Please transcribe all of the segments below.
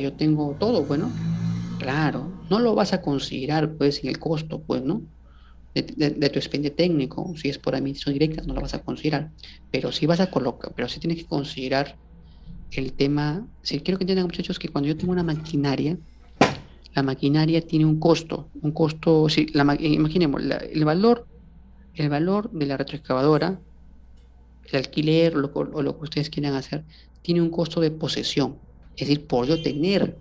yo tengo todo, bueno, claro, no lo vas a considerar pues en el costo, pues, ¿no? De tu expediente técnico, si es por admisión directa, no lo vas a considerar, pero sí vas a colocar, pero sí tienes que considerar el tema, si quiero que entiendan muchachos que cuando yo tengo una maquinaria, la maquinaria tiene un costo, sí, imaginemos, el valor de la retroexcavadora, el alquiler o lo que ustedes quieran hacer, tiene un costo de posesión, es decir, por yo tener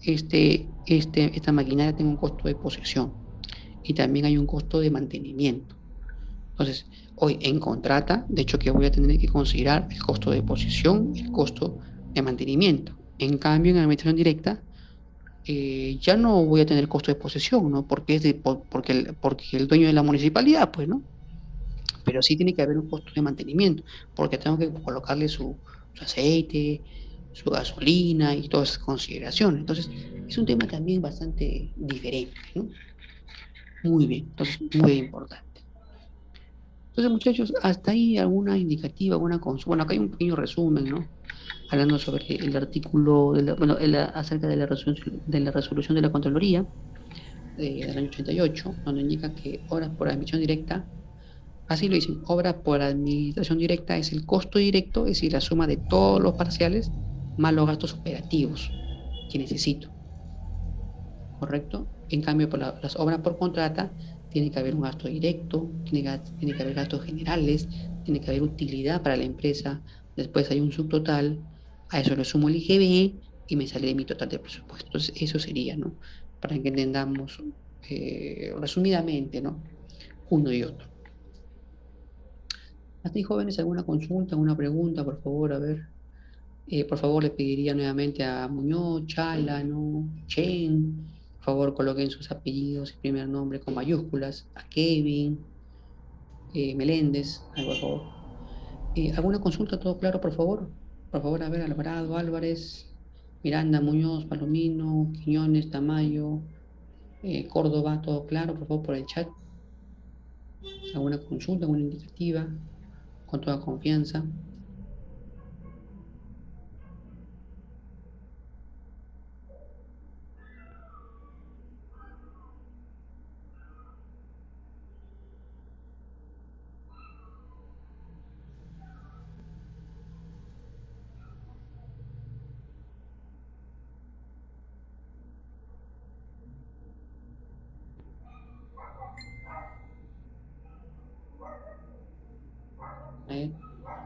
esta maquinaria tengo un costo de posesión y también hay un costo de mantenimiento. Entonces, hoy en contrata, de hecho que voy a tener que considerar el costo de posesión y el costo de mantenimiento. En cambio, en administración directa, ya no voy a tener costo de posesión, ¿no? Porque el dueño de la municipalidad, pues, ¿no? Pero sí tiene que haber un costo de mantenimiento, porque tengo que colocarle su aceite, su gasolina y todas esas consideraciones. Entonces, es un tema también bastante diferente, ¿no? Muy bien, entonces, muy importante. Entonces, muchachos, hasta ahí alguna indicativa, alguna consulta. Bueno, acá hay un pequeño resumen, ¿no? Hablando sobre el artículo, bueno, acerca de la resolución de la Contraloría del año 88, donde indica que obras por admisión directa, así lo dicen, obra por administración directa es el costo directo, es decir, la suma de todos los parciales más los gastos operativos que necesito, ¿correcto? En cambio, por las obras por contrata, tiene que haber un gasto directo, tiene que haber gastos generales, tiene que haber utilidad para la empresa, después hay un subtotal, a eso le sumo el IGB y me sale de mi total de presupuesto. Entonces, eso sería, ¿no? Para que entendamos resumidamente, ¿no? Uno y otro. Hasta ahí, jóvenes, alguna consulta, alguna pregunta, por favor, a ver. Por favor, le pediría nuevamente a Muñoz, Chalano, Chen, por favor, coloquen sus apellidos y primer nombre con mayúsculas, a Kevin, Meléndez, algo, por favor. ¿Alguna consulta? ¿Todo claro, por favor? Por favor, a ver, Alvarado, Álvarez, Miranda, Muñoz, Palomino, Quiñones, Tamayo, Córdoba, todo claro, por favor, por el chat. ¿Alguna consulta, alguna indicativa? Con toda confianza.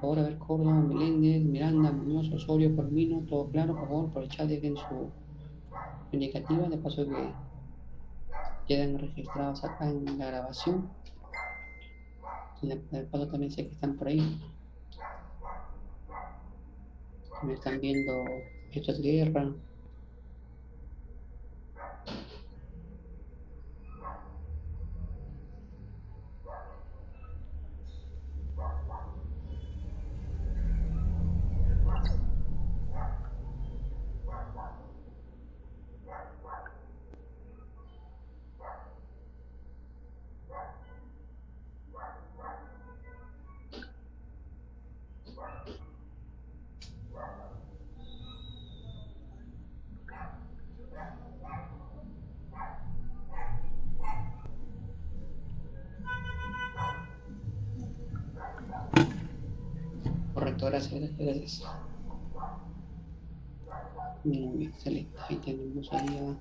Por favor, a ver, Córdoba, Meléndez, Miranda, Muñoz, Osorio, Palomino, todo claro, por favor, por el chat dejen su indicativa, de paso que quedan registrados acá en la grabación. Y de paso también sé que están por ahí, que me están viendo Esto es Guerra. Correcto, gracias, gracias, gracias. Muy bien, excelente. Ahí tenemos ahí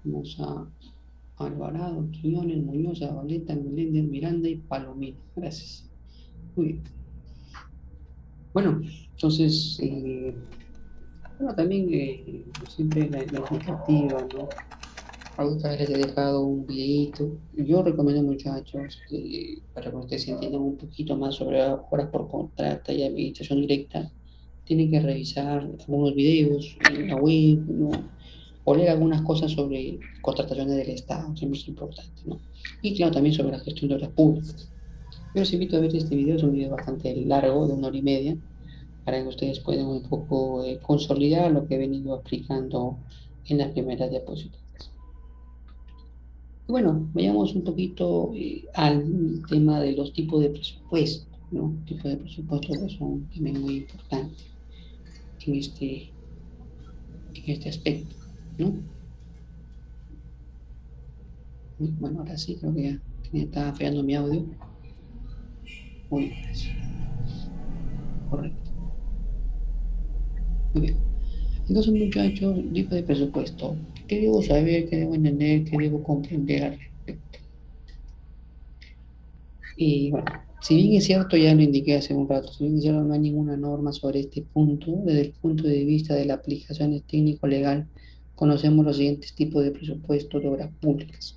tenemos a Alvarado, Quiñones, Muñoz, Zabaleta, Meléndez, Miranda y Palomino. Gracias. Muy bien. Bueno, entonces, bueno, también siempre la indicativa, ¿no? A ustedes les he dejado un videito. Yo recomiendo, muchachos, para que ustedes entiendan un poquito más sobre horas por contrata y administración directa, tienen que revisar algunos videos en la web, ¿no? O leer algunas cosas sobre contrataciones del Estado, siempre es importante, ¿no? Y claro, también sobre la gestión de obras públicas. Yo los invito a ver este video, es un video bastante largo, de 1 hora y media, para que ustedes puedan un poco consolidar lo que he venido explicando en las primeras diapositivas. Bueno, vayamos un poquito al tema de los tipos de presupuesto. ¿no? Tipos de presupuesto que son también muy importantes en este aspecto, ¿no? Bueno, ahora sí, creo que ya estaba fallando mi audio. Muy bien, correcto. Muy bien. Entonces, muchachos, tipo de presupuesto. ¿Qué debo saber? ¿Qué debo entender? ¿Qué debo comprender al respecto? Y bueno, si bien es cierto, ya lo indiqué hace un rato, si bien es cierto, no hay ninguna norma sobre este punto, desde el punto de vista de la aplicación técnico-legal, conocemos los siguientes tipos de presupuestos de obras públicas.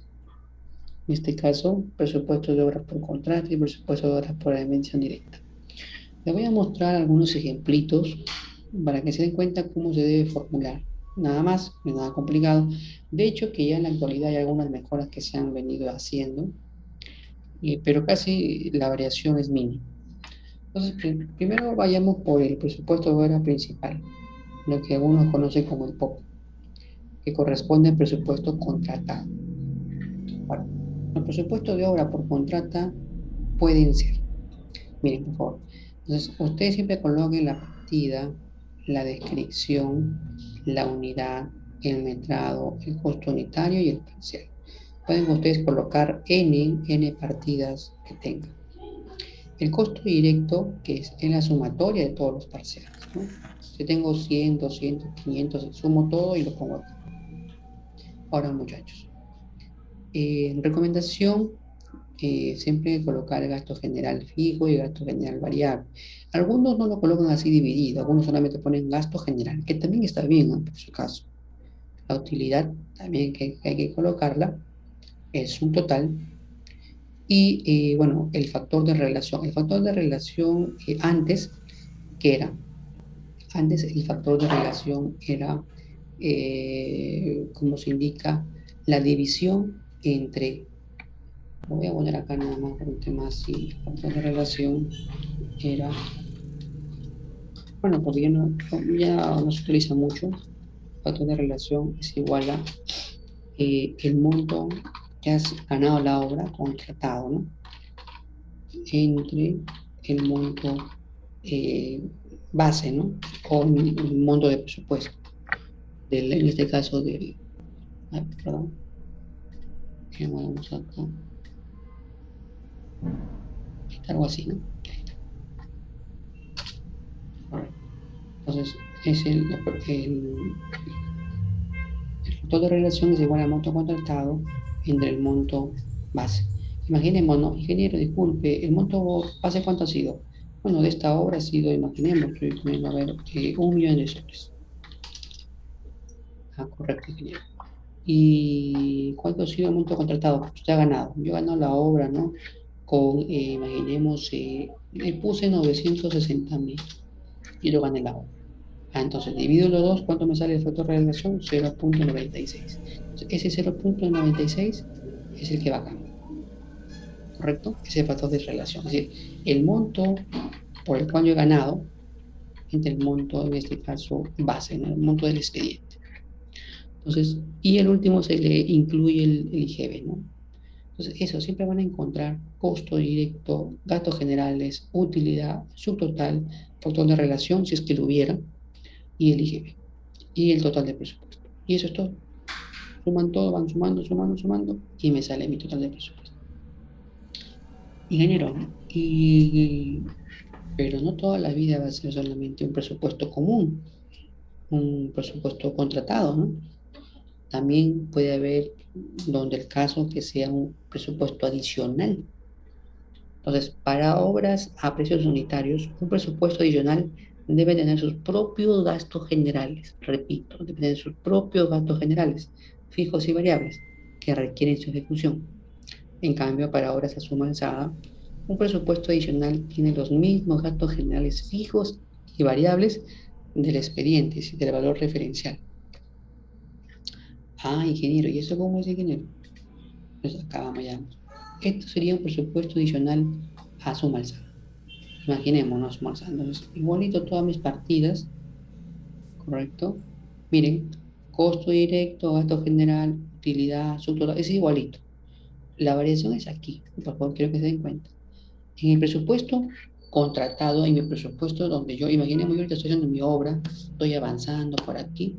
En este caso, presupuesto de obras por contrato y presupuesto de obras por dimensión directa. Les voy a mostrar algunos ejemplitos para que se den cuenta cómo se debe formular. Nada más, no es nada complicado. De hecho, que ya en la actualidad hay algunas mejoras que se han venido haciendo, pero casi la variación es mínima. Entonces, primero vayamos por el presupuesto de obra principal, lo que algunos conocen como el POP, que corresponde al presupuesto contratado. Bueno, los presupuestos de obra por contrata pueden ser, miren, por favor. Entonces, ustedes siempre coloquen la partida, la descripción, la unidad, el metrado, el costo unitario y el parcial. Pueden ustedes colocar n partidas que tengan. El costo directo, que es la sumatoria de todos los parciales, ¿no? Si tengo 100, 200, 500, sumo todo y lo pongo acá. Ahora, muchachos, en recomendación, siempre colocar el gasto general fijo y el gasto general variable. Algunos no lo colocan así dividido, algunos solamente ponen gasto general, que también está bien, ¿no? Por su caso. La utilidad también que hay que colocarla, es un total. Y bueno, el factor de relación. El factor de relación antes, ¿qué era? Antes el factor de relación era, como se indica, la división entre, lo voy a poner acá nada más por un tema así, el factor de relación era, bueno, porque ya no se utiliza mucho, el factor de relación es igual a el monto que has ganado la obra contratado, ¿no? Entre el monto eh, base, ¿no? O el monto de presupuesto, en este caso del, perdón, que vamos acá, algo así, ¿no? Correcto. Entonces, es el factor de relación es igual al monto contratado entre el monto base. Imaginemos, ¿no? Ingeniero, disculpe, ¿el monto base cuánto ha sido? Bueno, de esta obra ha sido, imaginemos, estoy poniendo a ver, 1 millón de soles. Ah, correcto, ingeniero. ¿Y cuánto ha sido el monto contratado? Usted ha ganado. Yo he ganado la obra, ¿no? Con, imaginemos, le puse 960.000 y yo gané la obra. Ah, entonces, divido los dos, ¿cuánto me sale el factor de relación? 0,96. Ese 0,96 es el que va acá, ¿correcto? Ese factor de relación. Es decir, el monto por el cual yo he ganado entre el monto, en este caso, base, ¿no? El monto del expediente. Entonces, y el último se le incluye el IGB, ¿no? Entonces, eso, siempre van a encontrar costo directo, gastos generales, utilidad, subtotal, factor de relación, si es que lo hubiera, y el IGB, y el total de presupuesto. Y eso es todo. Suman todo, van sumando, sumando, sumando, y me sale mi total de presupuesto. Ingeniero, pero no toda la vida va a ser solamente un presupuesto común, un presupuesto contratado, ¿no? También puede haber donde el caso que sea un presupuesto adicional. Entonces, para obras a precios unitarios, un presupuesto adicional debe tener sus propios gastos generales. Repito, debe tener sus propios gastos generales, fijos y variables, que requieren su ejecución. En cambio, para obras a suma alzada, un presupuesto adicional tiene los mismos gastos generales fijos y variables del expediente, es decir, del valor referencial. Ah, ingeniero, ¿y eso cómo es, ingeniero? Pues acá vamos ya. Esto sería un presupuesto adicional a suma alzada. Imaginémonos, suma alzada. Entonces, igualito todas mis partidas, ¿correcto? Miren, costo directo, gasto general, utilidad, subtotal, es igualito. La variación es aquí, por favor, quiero que se den cuenta. En el presupuesto contratado en mi presupuesto donde yo, imaginemos, yo ahorita estoy haciendo mi obra, estoy avanzando por aquí.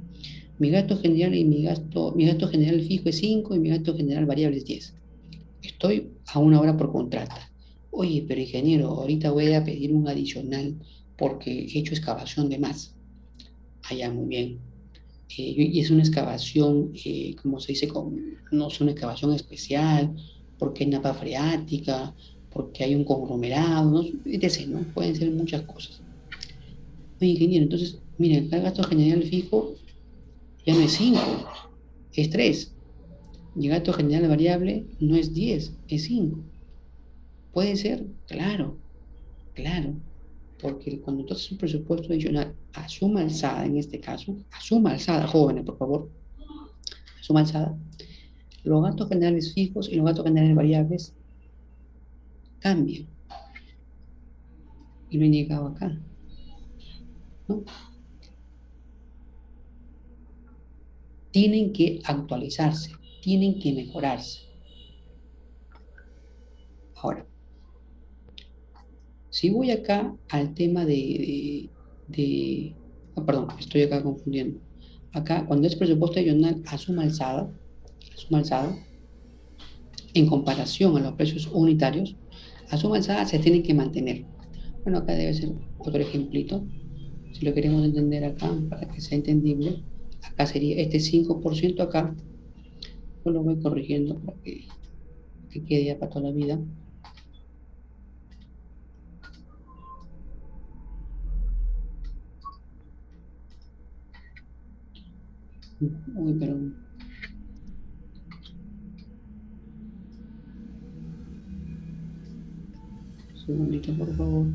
Mi gasto general y mi gasto general fijo es 5 y mi gasto general variable es 10. Estoy a una hora por contrata. Oye, pero ingeniero, ahorita voy a pedir un adicional porque he hecho excavación de más. Allá, muy bien. Y es una excavación, como se dice, no es una excavación especial, porque hay napa freática, porque hay un conglomerado, ¿no? Etc., ¿no? Pueden ser muchas cosas. Oye, ingeniero, entonces, mira, el gasto general fijo ya no es 5, es 3. Y el gasto general variable no es 10, es 5. ¿Puede ser? Claro, claro. Porque cuando tú haces un presupuesto adicional a suma alzada, en este caso, a suma alzada, jóvenes, por favor, a suma alzada, los gastos generales fijos y los gastos generales variables cambian. Y lo he indicado acá, ¿no? Tienen que actualizarse, tienen que mejorarse. Ahora, si voy acá al tema perdón, estoy acá confundiendo. Acá, cuando es presupuesto adicional a suma alzada, en comparación a los precios unitarios, a suma alzada se tienen que mantener. Bueno, acá debe ser otro ejemplito. Si lo queremos entender acá, para que sea entendible, acá sería este 5% acá. Yo lo voy corrigiendo para que quede ya para toda la vida. Uy, pero un segundito, por favor.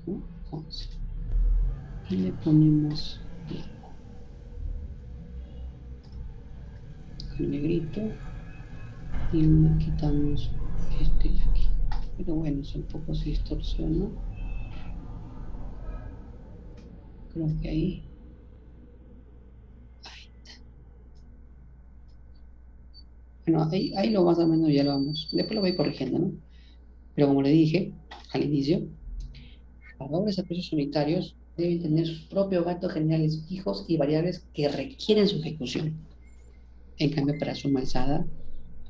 ¿No? 11. Y le ponemos el negrito y le quitamos este de aquí. Pero bueno, es un poco se distorsiona. Creo que ahí. Bueno, ahí lo más o menos ya lo vamos. Después lo voy corrigiendo, ¿no? Pero como le dije al inicio, las obras a precios unitarios deben tener sus propios gastos generales fijos y variables que requieren su ejecución. En cambio, para suma alzada,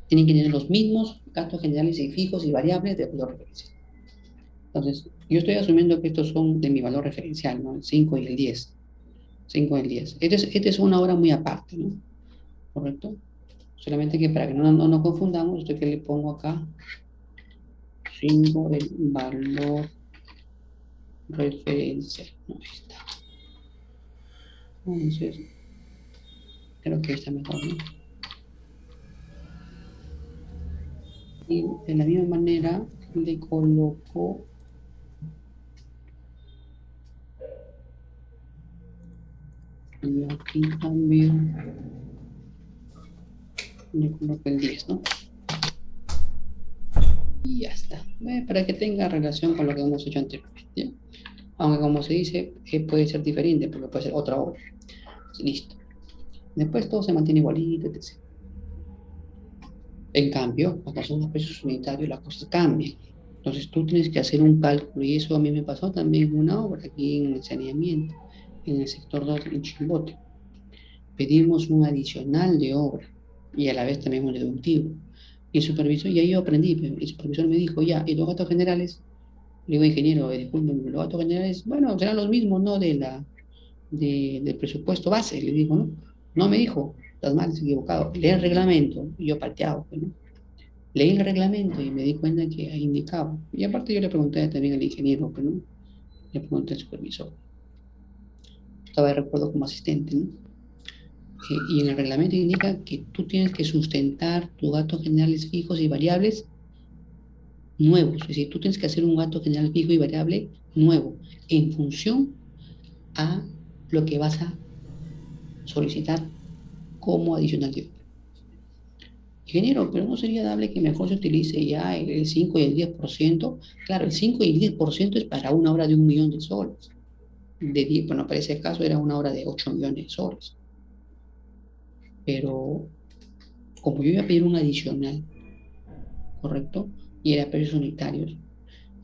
tienen que tener los mismos gastos generales y fijos y variables de valor referencial. Entonces, yo estoy asumiendo que estos son de mi valor referencial, ¿no? El 5 y el 10. 5 y el 10. Este es una obra muy aparte, ¿no? ¿Correcto? Solamente que para que no nos confundamos, esto que le pongo acá, 5 el valor referencial. No, ahí está. Entonces, creo que está mejor, ¿no? Y de la misma manera le coloco, y aquí también le coloco el 10, ¿no? Y ya está. Para que tenga relación con lo que hemos hecho anteriormente, ¿ya? Aunque como se dice, puede ser diferente, porque puede ser otra obra. Listo. Después todo se mantiene igualito, etc. En cambio, cuando son los precios unitarios, las cosas cambian. Entonces tú tienes que hacer un cálculo, y eso a mí me pasó también en una obra aquí en el saneamiento, en el sector 2 en Chimbote. Pedimos un adicional de obra y a la vez también un deductivo. Y el supervisor, y ahí yo aprendí, pero el supervisor me dijo, ya, ¿y los gastos generales? Le digo, ingeniero, disculpen, los gastos generales, bueno, serán los mismos, ¿no? Del presupuesto base, le digo, ¿no? No me dijo, estás mal, estás equivocado. Lee el reglamento, y yo palteado, pues, ¿no? Leí el reglamento y me di cuenta que ahí indicaba. Y aparte yo le pregunté también al ingeniero, pues, ¿no? Le pregunté al supervisor. Estaba de recuerdo como asistente, ¿no? Y en el reglamento indica que tú tienes que sustentar tus gastos generales fijos y variables nuevos. Es decir, tú tienes que hacer un gasto general fijo y variable nuevo en función a lo que vas a solicitar como adicional de obra. Ingeniero, pero no sería dable que mejor se utilice ya el 5 y el 10%. Claro, el 5 y el 10% es para una obra de 1 millón de soles. Bueno, para ese caso era una obra de 8 millones de soles. Pero como yo iba a pedir un adicional, ¿correcto? Y era precios unitarios.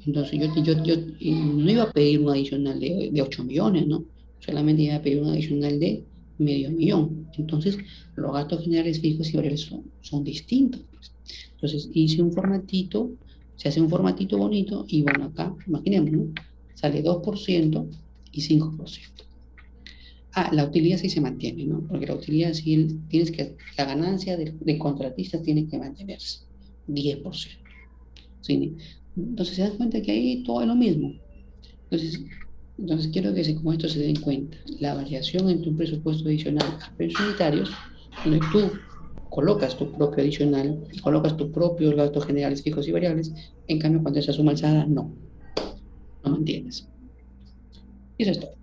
Entonces no iba a pedir un adicional de 8 millones, ¿no? Solamente iba a pedir un adicional de medio millón. Entonces, los gastos generales fijos y variables son distintos, pues. Entonces, hice un formatito, se hace un formatito bonito y bueno, acá, imaginemos, ¿no? Sale 2% y 5%. Ah, la utilidad sí se mantiene, ¿no? Porque la utilidad sí la ganancia del contratista tiene que mantenerse, 10%. ¿Sí? Entonces se dan cuenta que ahí todo es lo mismo. Entonces, entonces quiero que con esto se den cuenta la variación entre un presupuesto adicional a precios unitarios, donde tú colocas tu propio adicional y colocas tus propios gastos generales fijos y variables, en cambio cuando esa suma alzada, no mantienes. Y eso es todo.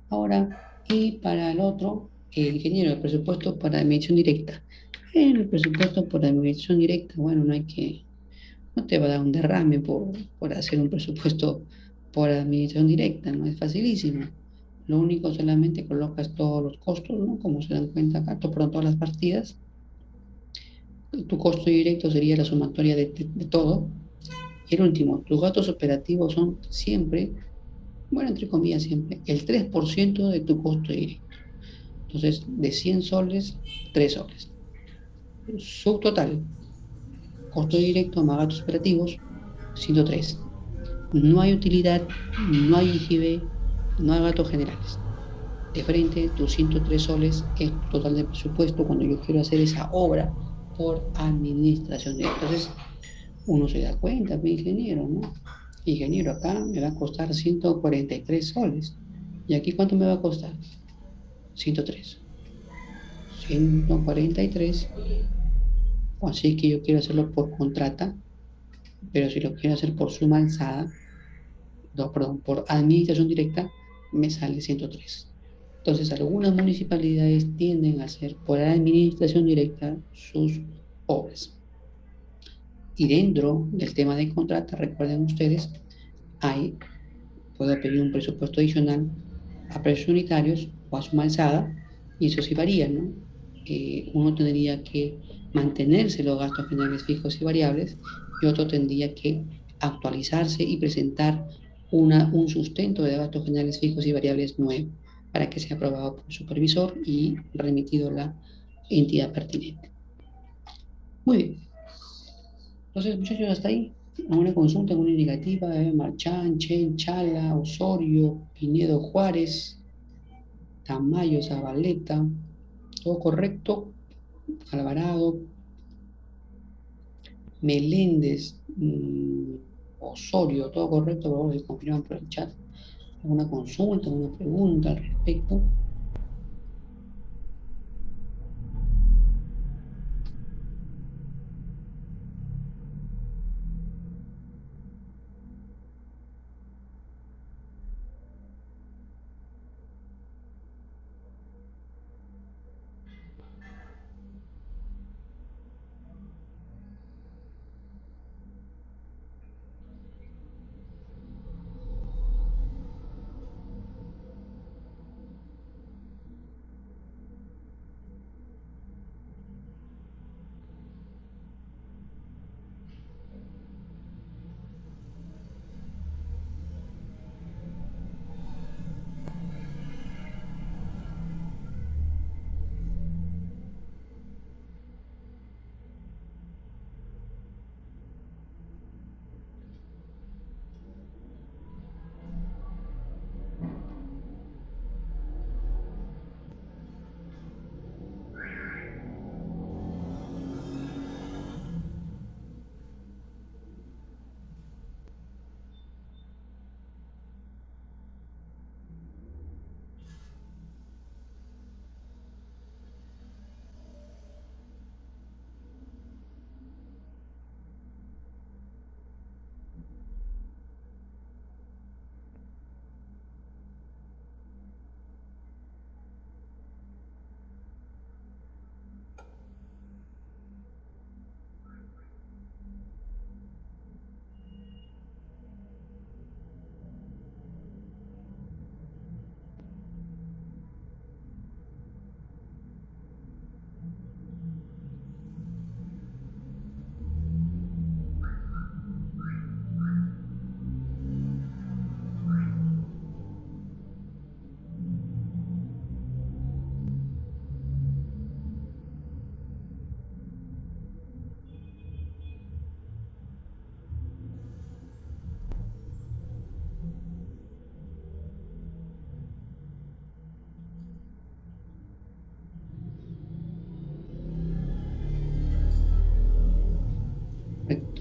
Ahora, y para el otro, el ingeniero, el presupuesto para admisión directa. En el presupuesto por admisión directa, bueno, no te va a dar un derrame por hacer un presupuesto por administración directa, ¿no? Es facilísimo. Lo único, solamente colocas todos los costos, ¿no? Como se dan cuenta acá, por todas las partidas. Tu costo directo sería la sumatoria de todo. Y el último, tus gastos operativos son siempre, bueno, entre comillas, siempre, el 3% de tu costo directo. Entonces, de 100 soles, 3 soles. Subtotal, costo directo más gastos operativos, 103. No hay utilidad, no hay IGB, no hay gastos generales. De frente, tus 103 soles es tu total de presupuesto cuando yo quiero hacer esa obra por administración de. Entonces, uno se da cuenta, mi ingeniero, ¿no? Ingeniero, acá me va a costar 143 soles. ¿Y aquí cuánto me va a costar? 103. 143. Así que yo quiero hacerlo por contrata, pero si lo quiero hacer por suma alzada, no, perdón, por administración directa, me sale 103. Entonces, algunas municipalidades tienden a hacer por administración directa sus obras. Y dentro del tema de contrata, recuerden ustedes, puedo pedir un presupuesto adicional a precios unitarios o a suma alzada, y eso sí varía, ¿no? Uno tendría que mantenerse los gastos generales fijos y variables, y otro tendría que actualizarse y presentar un sustento de gastos generales fijos y variables nuevo para que sea aprobado por el supervisor y remitido a la entidad pertinente. Muy bien. Entonces, muchachos, hasta ahí. Una consulta, una indicativa, Marchán, Chen, Chala, Osorio, Pinedo, Juárez, Tamayo, Zabaleta, todo correcto. Alvarado, Meléndez, Osorio, todo correcto. Por favor, si confirman por el chat. ¿Alguna consulta, alguna pregunta al respecto?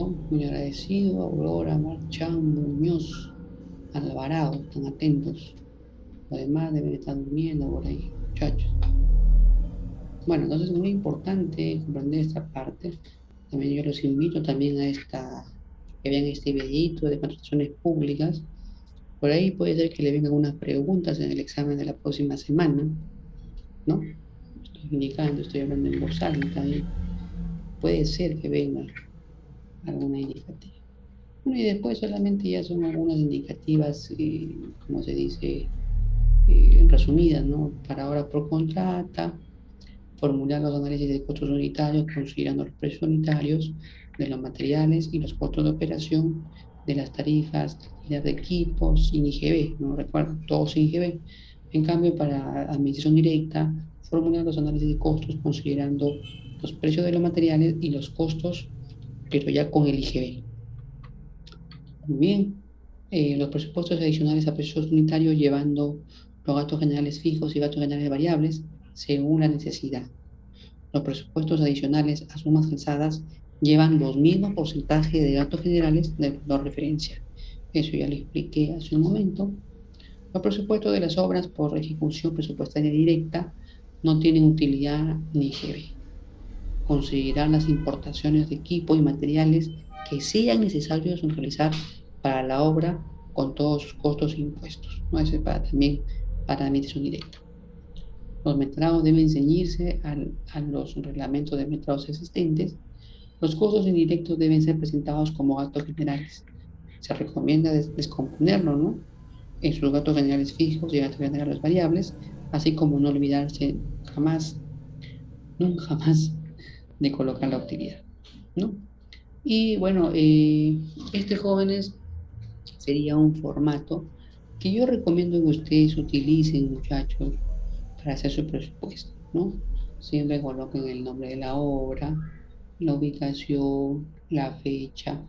Listo, muy agradecido. Aurora, Marchán, Muñoz, Alvarado, están atentos. Los demás deben estar durmiendo por ahí, muchachos. Bueno, entonces es muy importante comprender esta parte. También yo los invito también a que vean este videito de contrataciones públicas. Por ahí puede ser que le vengan algunas preguntas en el examen de la próxima semana, ¿no? Estoy indicando, estoy hablando en voz alta y puede ser que venga alguna indicativa. Bueno, y después solamente ya son algunas indicativas, como se dice, resumidas, ¿no? Para ahora por contrata, formular los análisis de costos unitarios considerando los precios unitarios de los materiales y los costos de operación de las tarifas de equipos sin IGB, no recuerdo, todo sin IGB. En cambio, para administración directa, formular los análisis de costos considerando los precios de los materiales y los costos, pero ya con el IGB. Muy bien. Los presupuestos adicionales a precios unitarios llevando los gastos generales fijos y gastos generales variables según la necesidad. Los presupuestos adicionales a sumas alzadas llevan los mismos porcentajes de gastos generales del valor referencia. Eso ya lo expliqué hace un momento. Los presupuestos de las obras por ejecución presupuestaria directa no tienen utilidad ni IGB. Considerar las importaciones de equipo y materiales que sean necesarios realizar para la obra con todos sus costos e impuestos. ¿No? Eso es también para administración directa. Los metrados deben ceñirse a los reglamentos de metrados existentes. Los costos indirectos deben ser presentados como gastos generales. Se recomienda descomponerlo, ¿no? En sus gastos generales fijos y gastos generales variables, así como no olvidarse jamás, nunca más, de colocar la utilidad, ¿no? Y bueno, jóvenes, sería un formato que yo recomiendo que ustedes utilicen, muchachos, para hacer su presupuesto, ¿no? Siempre coloquen el nombre de la obra, la ubicación, la fecha,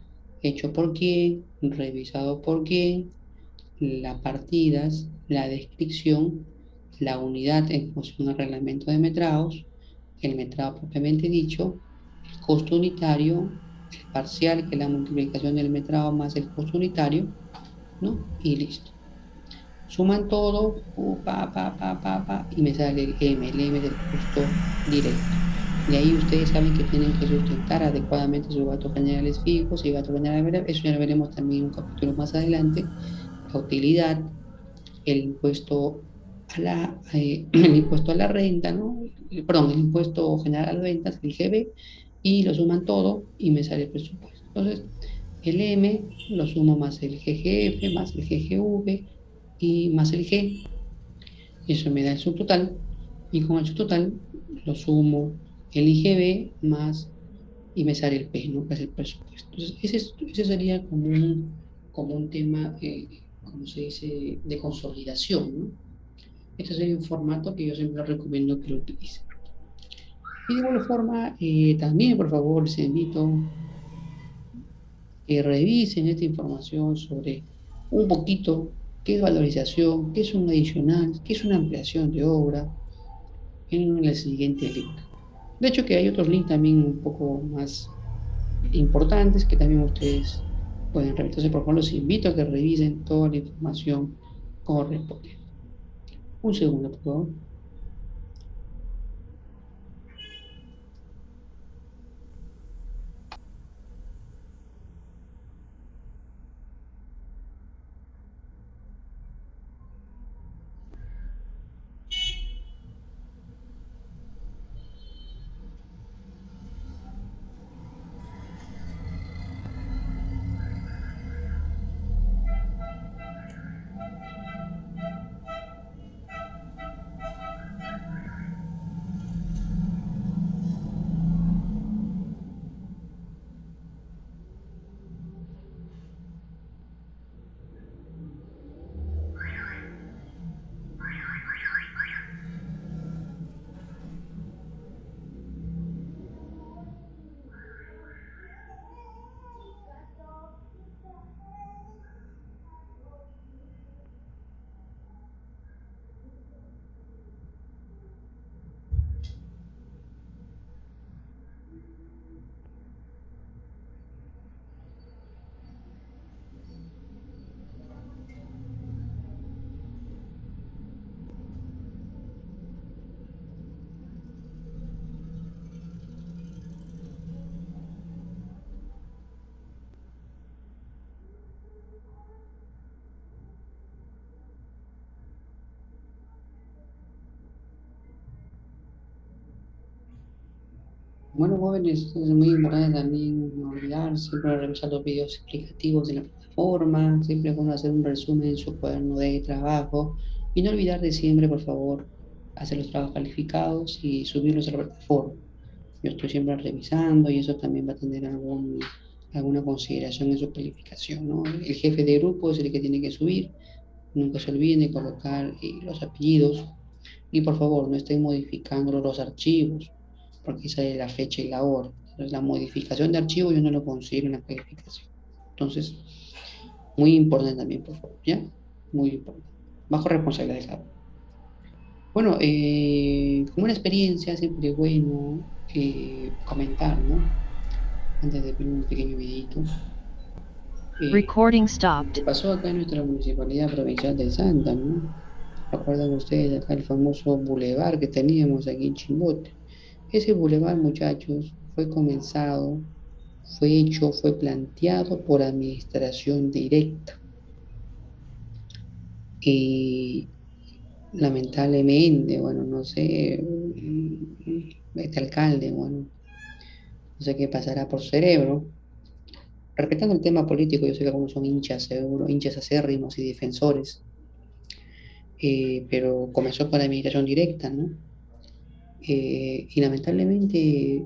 hecho por quién, revisado por quién, las partidas, la descripción, la unidad en función al reglamento de metrados, el metrado propiamente dicho, el costo unitario, el parcial, que es la multiplicación del metrado más el costo unitario, ¿no? Y listo. Suman todo, y me sale el M del costo directo. Y ahí ustedes saben que tienen que sustentar adecuadamente sus gastos generales fijos y gastos generales variables. Eso ya lo veremos también en un capítulo más adelante. La utilidad, el impuesto el impuesto a la renta, ¿no? Perdón, el impuesto general a las ventas, el GB, y lo suman todo y me sale el presupuesto. Entonces, el M lo sumo más el GGF, más el GGV y más el G. Eso me da el subtotal. Y con el subtotal lo sumo el IGB más y me sale el P, ¿no? Que es el presupuesto. Entonces, ese sería como un tema, como se dice, de consolidación, ¿no? Este sería un formato que yo siempre recomiendo que lo utilicen. Y de igual forma, también, por favor, les invito que revisen esta información sobre un poquito qué es valorización, qué es un adicional, qué es una ampliación de obra en el siguiente link. De hecho, que hay otros links también un poco más importantes que también ustedes pueden revisar. Entonces, por favor, los invito a que revisen toda la información correspondiente. Un segundo, por favor. Bueno, jóvenes, es muy importante también no olvidar, siempre revisar los videos explicativos de la plataforma, siempre es bueno hacer un resumen en su cuaderno de trabajo y no olvidar de siempre, por favor, hacer los trabajos calificados y subirlos a la plataforma. Yo estoy siempre revisando y eso también va a tener alguna consideración en su calificación, ¿no? El jefe de grupo es el que tiene que subir, nunca se olviden de colocar los apellidos y por favor no estén modificando los archivos porque sale la fecha y la hora. Entonces, la modificación de archivo yo no lo considero una calificación. Entonces, muy importante también, por favor, ¿ya? Muy importante. Bajo responsabilidad de cada uno. Bueno, como una experiencia siempre es bueno comentar, ¿no? Antes de ver un pequeño videito. Recording Lo que stopped. pasó acá en nuestra municipalidad provincial de Santa, ¿no? ¿Recuerdan ustedes acá el famoso bulevar que teníamos aquí en Chimbote? Ese bulevar, muchachos, fue comenzado, fue hecho, fue planteado por administración directa. Y lamentablemente, bueno, no sé, este alcalde, bueno, no sé qué pasará por cerebro. Respetando el tema político, yo sé que algunos son hinchas, seguro, hinchas acérrimos y defensores, pero comenzó con la administración directa, ¿no? Y lamentablemente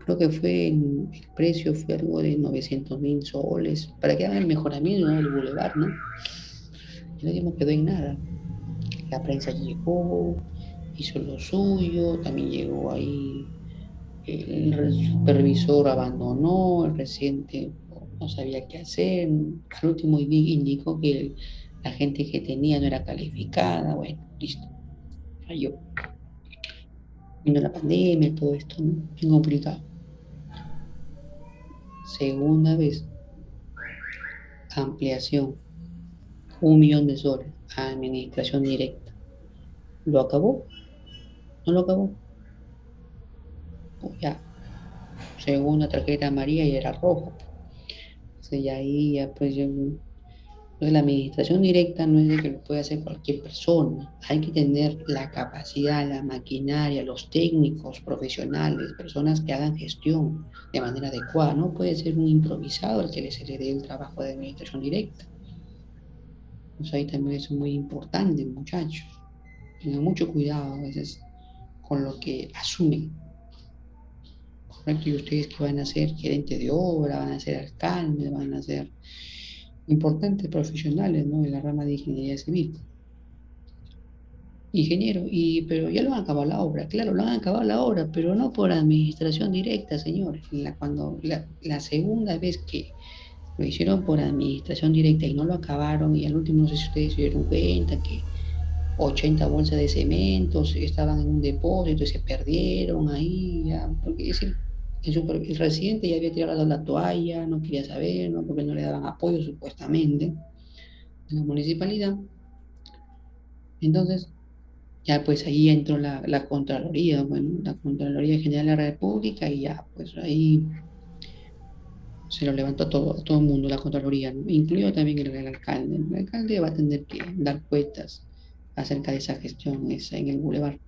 creo que el precio fue algo de 900.000 soles para que hagan el mejoramiento, ¿no? del bulevar, ¿no? Y nadie me quedó en nada. La prensa llegó, hizo lo suyo, también llegó ahí el supervisor abandonó, el residente no sabía qué hacer, al último indicó que la gente que tenía no era calificada, bueno, listo, falló. Vino la pandemia, todo esto, ¿no? Bien complicado. Segunda vez, ampliación, 1 millón de soles, administración directa. ¿Lo acabó? ¿No lo acabó? Pues ya, segunda tarjeta amarilla y era roja. Entonces ya ahí, ya pues yo. Entonces, la administración directa no es de que lo pueda hacer cualquier persona. Hay que tener la capacidad, la maquinaria, los técnicos profesionales, personas que hagan gestión de manera adecuada. No puede ser un improvisado el que se le dé el trabajo de administración directa. Entonces ahí también es muy importante, muchachos. Tengan mucho cuidado a veces con lo que asumen, ¿correcto? Y ustedes que van a ser gerentes de obra, van a ser alcaldes, van a ser importantes profesionales, ¿no? En la rama de ingeniería civil. Ingeniero, pero ya lo han acabado la obra, claro, lo han acabado la obra, pero no por administración directa, señores. La segunda vez que lo hicieron por administración directa y no lo acabaron, y al último no sé si ustedes se dieron cuenta que 80 bolsas de cemento estaban en un depósito y se perdieron ahí, ya, porque el residente ya había tirado la toalla, no quería saber, ¿no? Porque no le daban apoyo supuestamente en la municipalidad. Entonces, ya pues ahí entró la Contraloría, bueno, la Contraloría General de la República y ya pues ahí se lo levantó a todo el mundo la Contraloría, ¿no? Incluido también el alcalde. El alcalde va a tener que dar cuentas acerca de esa gestión en el bulevar.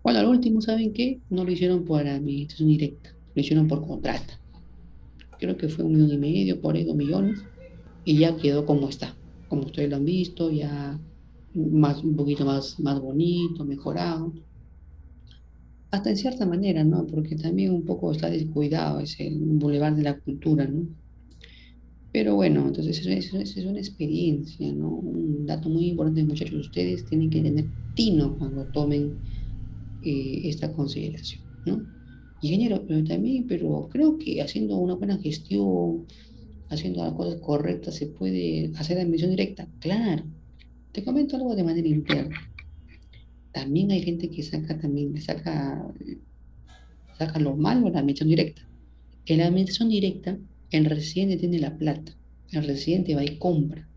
Bueno, al último, ¿saben qué? No lo hicieron por administración directa, lo hicieron por contrata. Creo que fue 1,5 millones, por ahí 2 millones, y ya quedó como está. Como ustedes lo han visto, ya un poquito más bonito, mejorado. Hasta en cierta manera, ¿no? Porque también un poco está descuidado, es el bulevar de la cultura, ¿no? Pero bueno, entonces eso es una experiencia, ¿no? Un dato muy importante, muchachos, ustedes tienen que tener tino cuando tomen esta consideración, ¿no? Ingeniero, pero también, pero creo que haciendo una buena gestión, haciendo las cosas correctas, se puede hacer admisión directa. Claro, te comento algo de manera interna. También hay gente que saca lo malo en la admisión directa. En la administración directa, el residente tiene la plata. El residente va y compra,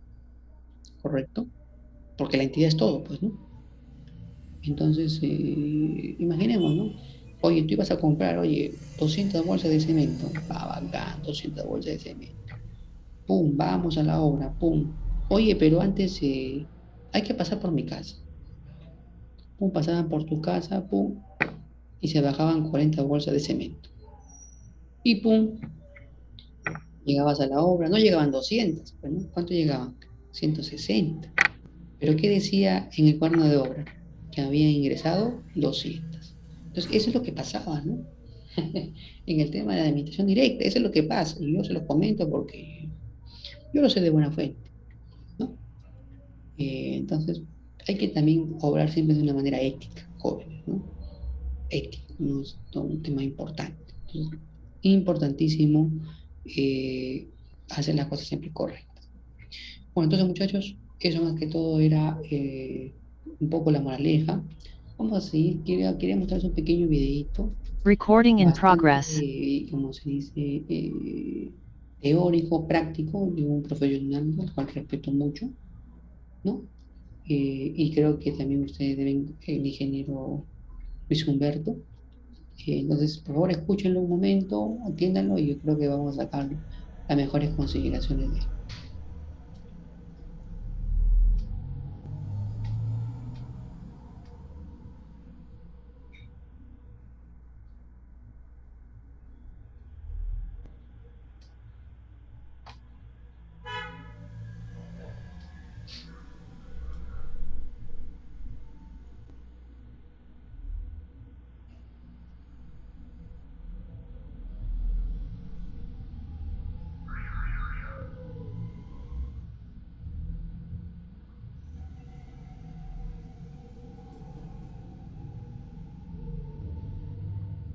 ¿correcto? Porque la entidad es todo, pues, ¿no? Entonces, imaginemos, ¿no? Oye, tú ibas a comprar, oye, 200 bolsas de cemento. Va, bacán, 200 bolsas de cemento. Pum, vamos a la obra, pum. Oye, pero antes hay que pasar por mi casa. Pum, pasaban por tu casa, pum. y se bajaban 40 bolsas de cemento. Y pum, llegabas a la obra, no llegaban 200, pues, ¿no? ¿Cuánto llegaban? 160. Pero ¿qué decía en el cuaderno de obra? Que había ingresado 200. Entonces, eso es lo que pasaba, ¿no? En el tema de la administración directa, eso es lo que pasa. Y yo se los comento porque yo lo sé de buena fuente, ¿no? Entonces, hay que también obrar siempre de una manera ética, jóvenes, ¿no? Ético, ¿no? Es todo un tema importante. Entonces, importantísimo hacer las cosas siempre correctas. Bueno, entonces muchachos, eso más que todo era un poco la moraleja. Vamos a seguir, quería mostrarles un pequeño videito, Recording in bastante, progress. como se dice, teórico, práctico, de un profesional al cual respeto mucho, ¿no? Y creo que también ustedes deben, el ingeniero Luis Humberto. Entonces, por favor, escúchenlo un momento, atiéndanlo y yo creo que vamos a sacar las mejores consideraciones de él.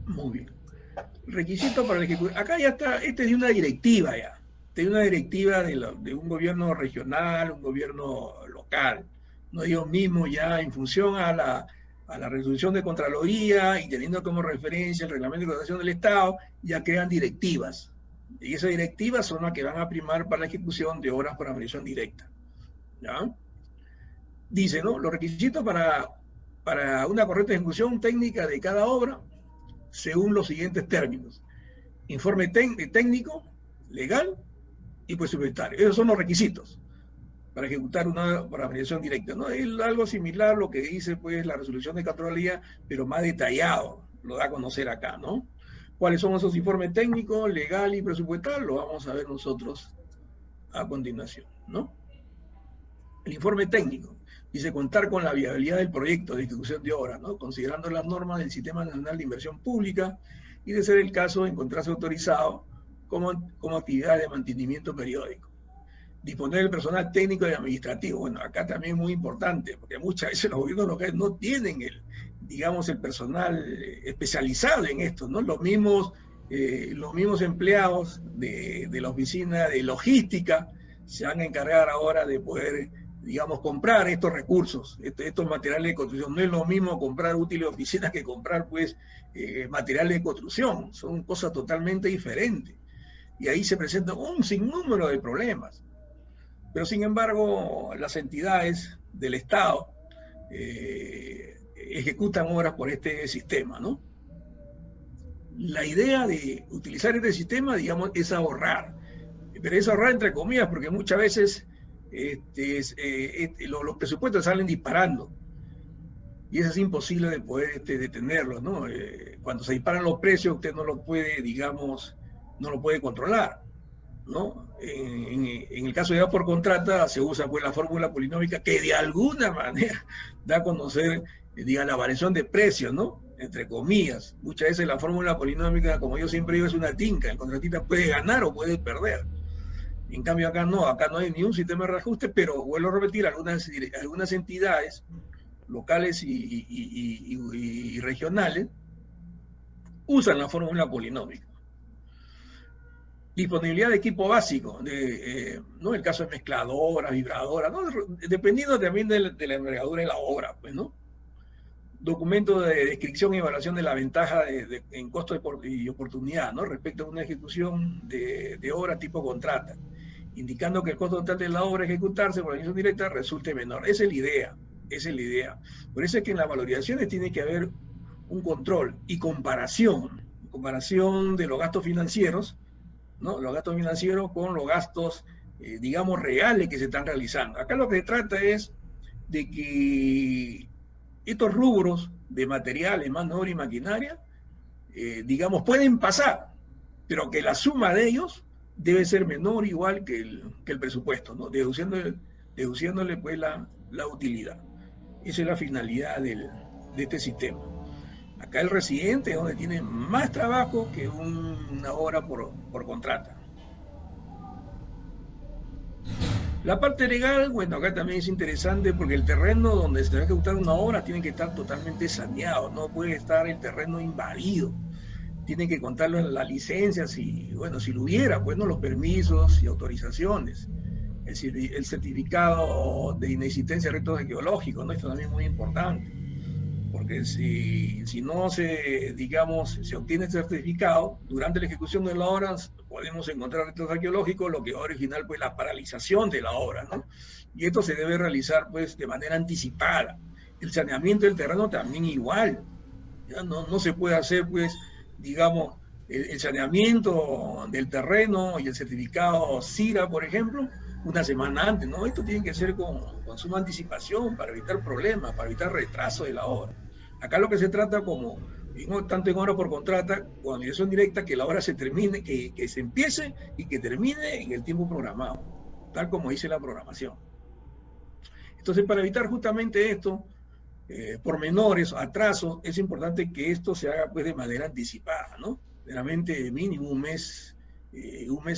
Muy bien. Requisito para el ejecutivo. Acá ya está, este es de una directiva ya. De una directiva de un gobierno regional, un gobierno local. No, ellos mismos ya en función a la resolución de Contraloría y teniendo como referencia el reglamento de contratación del Estado, ya crean directivas. Y esas directivas son las que van a primar para la ejecución de obras por administración directa. ¿Ya? Dice, ¿no? Los requisitos para una correcta ejecución técnica de cada obra, según los siguientes términos: informe técnico, legal y presupuestario. Esos son los requisitos para ejecutar una administración directa, ¿no? Es algo similar a lo que dice pues la resolución de Contraloría, pero más detallado, lo da a conocer acá, ¿no? ¿Cuáles son esos informes técnicos, legal y presupuestal? Lo vamos a ver nosotros a continuación, ¿no? El informe técnico dice contar con la viabilidad del proyecto de ejecución de obra, ¿no? Considerando las normas del Sistema Nacional de Inversión Pública y, de ser el caso, encontrarse autorizado como actividad de mantenimiento periódico. Disponer del personal técnico y administrativo. Bueno, acá también es muy importante, porque muchas veces los gobiernos locales no tienen el personal especializado en esto, ¿no? Los mismos empleados de la oficina de logística se van a encargar ahora de poder, digamos, comprar estos recursos, estos materiales de construcción. No es lo mismo comprar útiles de oficina que comprar, pues, materiales de construcción. Son cosas totalmente diferentes. Y ahí se presentan un sinnúmero de problemas. Pero, sin embargo, las entidades del Estado ejecutan obras por este sistema, ¿no? La idea de utilizar este sistema, digamos, es ahorrar. Pero es ahorrar entre comillas, porque muchas veces los presupuestos salen disparando. Y eso es imposible de poder detenerlo, ¿no? Cuando se disparan los precios, usted no lo puede, digamos, no lo puede controlar, ¿no? En el caso de por contrata se usa pues la fórmula polinómica que de alguna manera da a conocer, diga, la variación de precios, ¿no? Entre comillas. Muchas veces la fórmula polinómica, como yo siempre digo, es una tinca. El contratista puede ganar o puede perder. En cambio acá no hay ni un sistema de reajuste, pero vuelvo a repetir, algunas entidades locales y regionales usan la fórmula polinómica. Disponibilidad de equipo básico, ¿no? El caso de mezcladora, vibradora, ¿no? Dependiendo también de la envergadura de la obra, pues, ¿no? Documento de descripción y evaluación de la ventaja en costo y oportunidad, ¿no? Respecto a una ejecución de obra tipo contrata, indicando que el costo total de la obra a ejecutarse por la administración directa resulte menor. Esa es la idea. Por eso es que en las valorizaciones tiene que haber un control y comparación de los gastos financieros, ¿no? Los gastos financieros con los gastos, digamos, reales que se están realizando. Acá lo que se trata es de que estos rubros de materiales, mano de obra y maquinaria, digamos, pueden pasar, pero que la suma de ellos debe ser menor igual que el presupuesto, ¿no? Deduciéndole pues la utilidad. Esa es la finalidad de este sistema. Acá el residente es donde tiene más trabajo que una hora por contrata. La parte legal, bueno, acá también es interesante porque el terreno donde se va a ejecutar una obra tiene que estar totalmente saneado, no puede estar el terreno invadido. Tienen que contarlo en las licencias y, bueno, si lo hubiera, pues no, los permisos y autorizaciones. Es decir, el certificado de inexistencia de retos geológicos, ¿no? Esto también es muy importante. Porque si no digamos, se obtiene este certificado, durante la ejecución de la obra podemos encontrar retos arqueológicos, lo que va a originar pues la paralización de la obra, ¿no? Y esto se debe realizar pues de manera anticipada. El saneamiento del terreno también igual. ¿Ya? No se puede hacer pues, digamos, el saneamiento del terreno y el certificado CIRA, por ejemplo, una semana antes, ¿no? Esto tiene que ser con suma anticipación para evitar problemas, para evitar retraso de la obra. Acá lo que se trata como, tanto en hora por contrata, con administración directa, que la obra se termine, que se empiece y que termine en el tiempo programado, tal como dice la programación. Entonces, para evitar justamente esto, pormenores, atrasos, es importante que esto se haga pues de manera anticipada, ¿no? Realmente mínimo un mes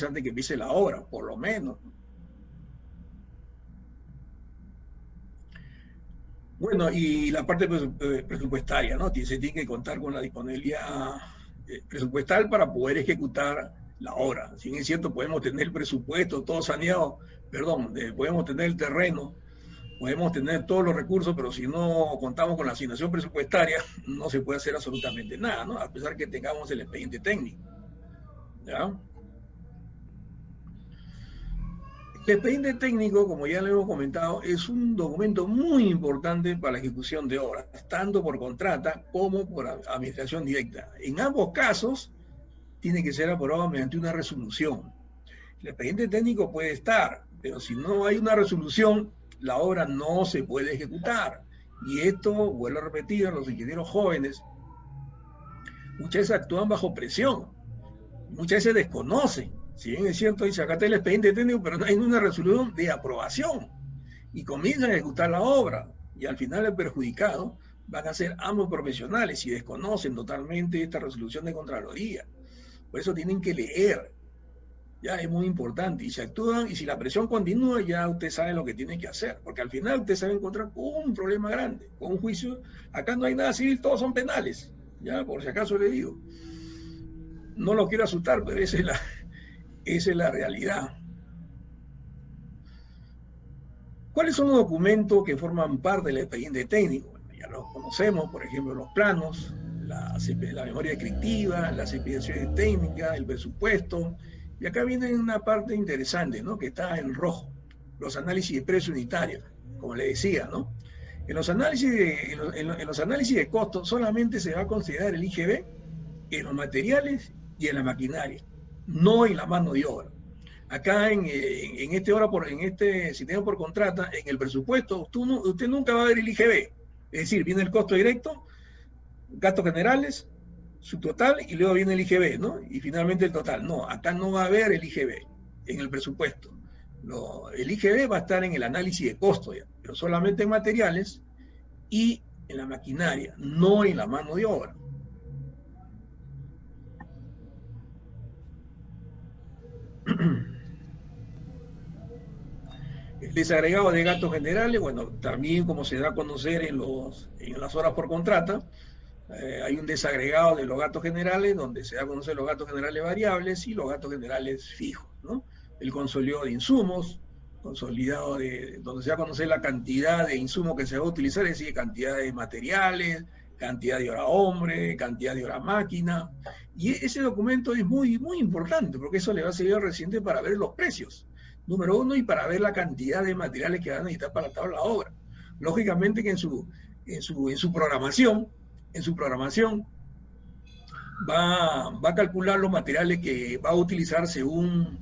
antes que empiece la obra, por lo menos. Bueno, y la parte presupuestaria, ¿no? Se tiene que contar con la disponibilidad presupuestal para poder ejecutar la obra. Si bien es cierto, podemos tener el presupuesto todo saneado, podemos tener el terreno, podemos tener todos los recursos, pero si no contamos con la asignación presupuestaria, no se puede hacer absolutamente nada, ¿no? A pesar que tengamos el expediente técnico. ¿Ya? El expediente técnico, como ya le hemos comentado, es un documento muy importante para la ejecución de obras, tanto por contrata como por administración directa. En ambos casos, tiene que ser aprobado mediante una resolución. El expediente técnico puede estar, pero si no hay una resolución, la obra no se puede ejecutar. Y esto, vuelvo a repetir, los ingenieros jóvenes muchas veces actúan bajo presión, muchas veces desconocen. Si bien es cierto, dice acá está el expediente técnico, pero no hay una resolución de aprobación. Y comienzan a ejecutar la obra. Y al final el perjudicado van a ser ambos profesionales y desconocen totalmente esta resolución de Contraloría. Por eso tienen que leer. Ya es muy importante. Y se actúan, y si la presión continúa, ya usted sabe lo que tiene que hacer. Porque al final usted se va a encontrar con un problema grande, con un juicio. Acá no hay nada civil, todos son penales. Ya, por si acaso le digo. No lo quiero asustar, pero esa es la realidad. ¿Cuáles son los documentos que forman parte del expediente técnico? Bueno, ya los conocemos, por ejemplo, los planos, la memoria descriptiva, las especificaciones técnicas, el presupuesto. Y acá viene una parte interesante, ¿no? Que está en rojo, los análisis de precio unitario, como le decía, ¿no? En los análisis de costos solamente se va a considerar el IGB en los materiales y en la maquinaria, no en la mano de obra. Acá en este sistema por contrata, en el presupuesto, usted nunca va a ver el IGB. Es decir, viene el costo directo, gastos generales, su total, y luego viene el IGB, ¿no? Y finalmente el total. No, acá no va a haber el IGB en el presupuesto. El IGB va a estar en el análisis de costo, ya, pero solamente en materiales y en la maquinaria, no en la mano de obra. El desagregado de gastos generales, bueno, también como se da a conocer en las horas por contrata, hay un desagregado de los gastos generales donde se da a conocer los gastos generales variables y los gastos generales fijos, ¿no? El consolidado de insumos, donde se da a conocer la cantidad de insumos que se va a utilizar, es decir, cantidad de materiales, cantidad de hora hombre, cantidad de hora máquina. Y ese documento es muy, muy importante porque eso le va a servir al residente para ver los precios, número uno, y para ver la cantidad de materiales que van a necesitar para toda la obra. Lógicamente que en su programación va a calcular los materiales que va a utilizar según,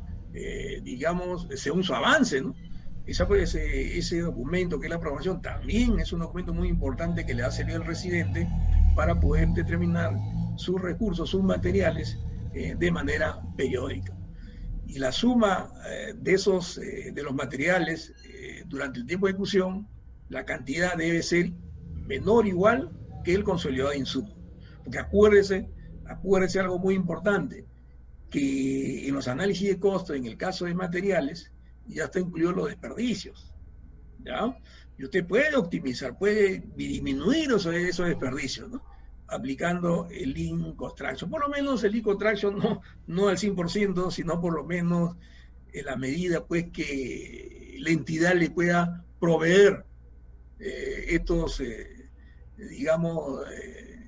digamos, según su avance, ¿no? Ese documento que es la aprobación también es un documento muy importante que le hace el residente para poder determinar sus recursos, sus materiales de manera periódica. Y la suma de los materiales durante el tiempo de ejecución, la cantidad debe ser menor o igual que el consolidado de insumos. Porque acuérdese algo muy importante, que en los análisis de costo, en el caso de materiales, ya está incluido los desperdicios, ¿ya? Y usted puede optimizar, puede disminuir esos desperdicios, ¿no? Aplicando el Lean Cost Traction. Por lo menos el Lean Cost Traction no al 100%, sino por lo menos en la medida pues que la entidad le pueda proveer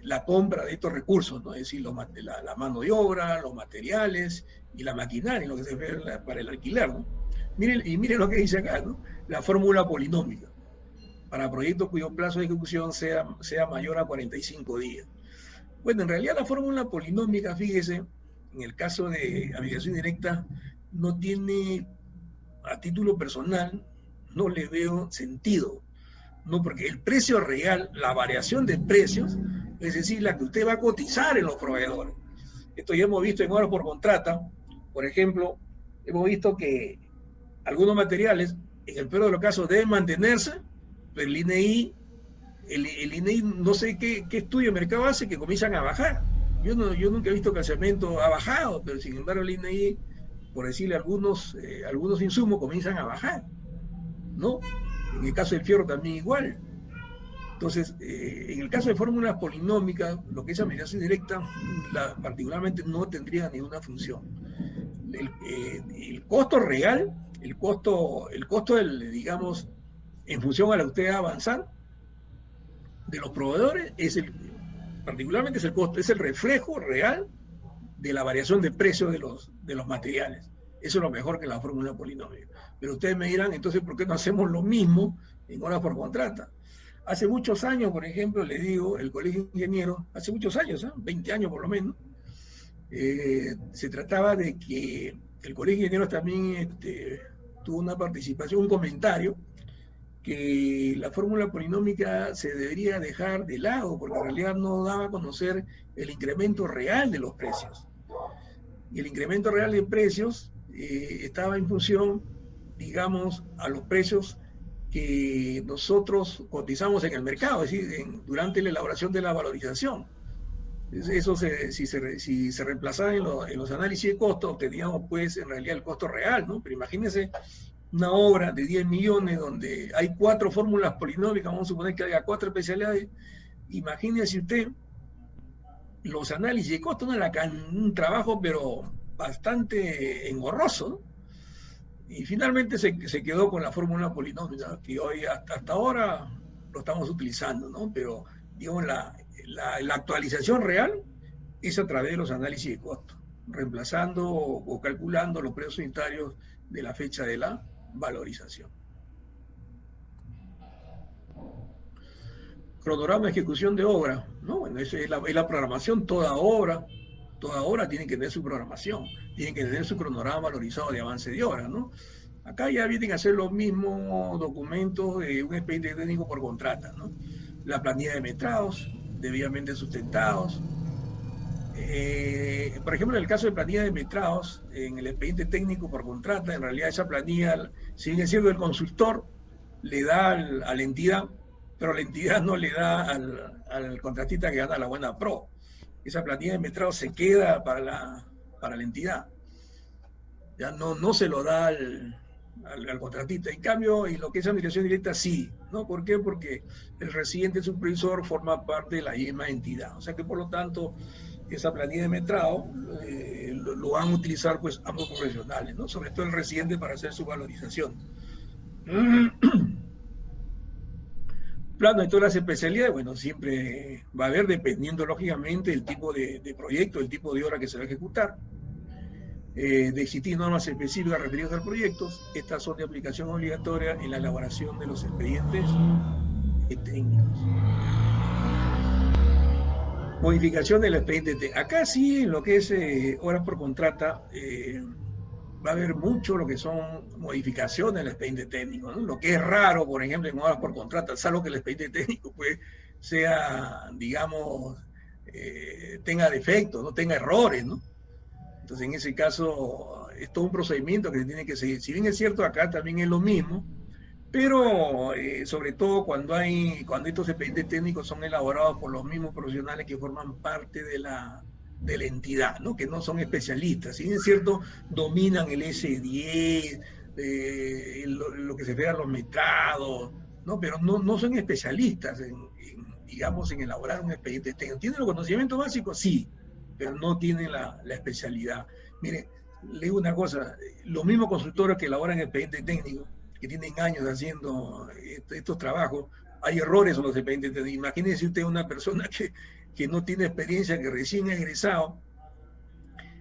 la compra de estos recursos, ¿no? Es decir, la mano de obra, los materiales y la maquinaria, lo que se ve para el alquiler, ¿no? Miren lo que dice acá, ¿no? La fórmula polinómica para proyectos cuyo plazo de ejecución sea mayor a 45 días. Bueno, en realidad la fórmula polinómica, fíjese, en el caso de administración directa, no tiene, a título personal, no le veo sentido, ¿no? Porque el precio real, la variación de precios, es decir, la que usted va a cotizar en los proveedores. Esto ya hemos visto en horas por contrata, por ejemplo, hemos visto que algunos materiales, en el peor de los casos, deben mantenerse, pero el INEI, no sé qué estudio de mercado hace que comienzan a bajar. Yo nunca he visto que el cemento ha bajado, pero sin embargo el INEI, por decirle algunos insumos, comienzan a bajar, ¿no? En el caso del fierro también igual. Entonces, en el caso de fórmulas polinómicas, lo que es administración directa, particularmente no tendría ninguna función. El costo real, el costo digamos, en función a lo que usted va a avanzar, de los proveedores, particularmente es el costo, es el reflejo real de la variación de precios de los materiales. Eso es lo mejor que la fórmula polinómica. Pero ustedes me dirán, entonces, ¿por qué no hacemos lo mismo en horas por contrata? Hace muchos años, por ejemplo, les digo, el Colegio de Ingenieros, hace muchos años, 20 años por lo menos, se trataba de que el Colegio de Ingenieros también tuvo una participación, un comentario, que la fórmula polinómica se debería dejar de lado, porque en realidad no daba a conocer el incremento real de los precios. Y el incremento real de precios estaba en función, digamos, a los precios que nosotros cotizamos en el mercado, es decir, durante la elaboración de la valorización. Eso si se reemplazaba en los análisis de costo, obteníamos pues en realidad el costo real, ¿no? Pero imagínense una obra de 10 millones donde hay 4 fórmulas polinómicas, vamos a suponer que haya 4 especialidades. Imagínense usted los análisis de costo, ¿no? Un trabajo pero bastante engorroso, ¿no? Y finalmente se quedó con la fórmula polinómica, que hoy hasta ahora lo estamos utilizando, ¿no? Pero digamos la actualización real es a través de los análisis de costo, reemplazando o calculando los precios unitarios de la fecha de la valorización. Cronograma de ejecución de obra, ¿no? Bueno, eso es la programación. Toda obra tiene que tener su programación, tiene que tener su cronograma valorizado de avance de obra, ¿no? Acá ya vienen a ser los mismos documentos de un expediente técnico por contrata, ¿no? La planilla de metrados, debidamente sustentados. Por ejemplo, en el caso de planilla de metrados, en el expediente técnico por contrata, en realidad esa planilla sigue siendo el consultor, le da a la entidad, pero la entidad no le da al contratista que gana la buena pro. Esa planilla de metrados se queda para la entidad. Ya no se lo da al contratista. En cambio, en lo que es administración directa, sí, ¿no? ¿Por qué? Porque el residente supervisor forma parte de la misma entidad. O sea que, por lo tanto, esa planilla de metrado lo van a utilizar pues ambos profesionales, ¿no? Sobre todo el residente para hacer su valorización. Plano de todas las especialidades, bueno, siempre va a haber, dependiendo lógicamente del tipo de proyecto, el tipo de obra que se va a ejecutar. De existir normas específicas referidas al proyecto, estas son de aplicación obligatoria en la elaboración de los expedientes técnicos. Modificación del expediente técnico. Acá sí, en lo que es horas por contrata, va a haber mucho lo que son modificaciones del expediente técnico, ¿no? Lo que es raro, por ejemplo, en obras por contrato, salvo que el expediente técnico pues sea, digamos, tenga defectos, no tenga errores, ¿no? Entonces, en ese caso, es todo un procedimiento que se tiene que seguir. Si bien es cierto, acá también es lo mismo, pero sobre todo cuando estos expedientes técnicos son elaborados por los mismos profesionales que forman parte de la entidad, ¿no? Que no son especialistas. Si bien es cierto, dominan el S10, lo que se refiere a los metrados, ¿no? Pero no son especialistas digamos, en elaborar un expediente técnico. ¿Tienen los conocimientos básicos? Sí, pero no tienen la especialidad. Mire, le digo una cosa, los mismos consultores que elaboran expedientes técnicos, que tienen años haciendo estos trabajos, hay errores en los expedientes técnicos. Imagínese usted una persona que no tiene experiencia, que recién ha egresado,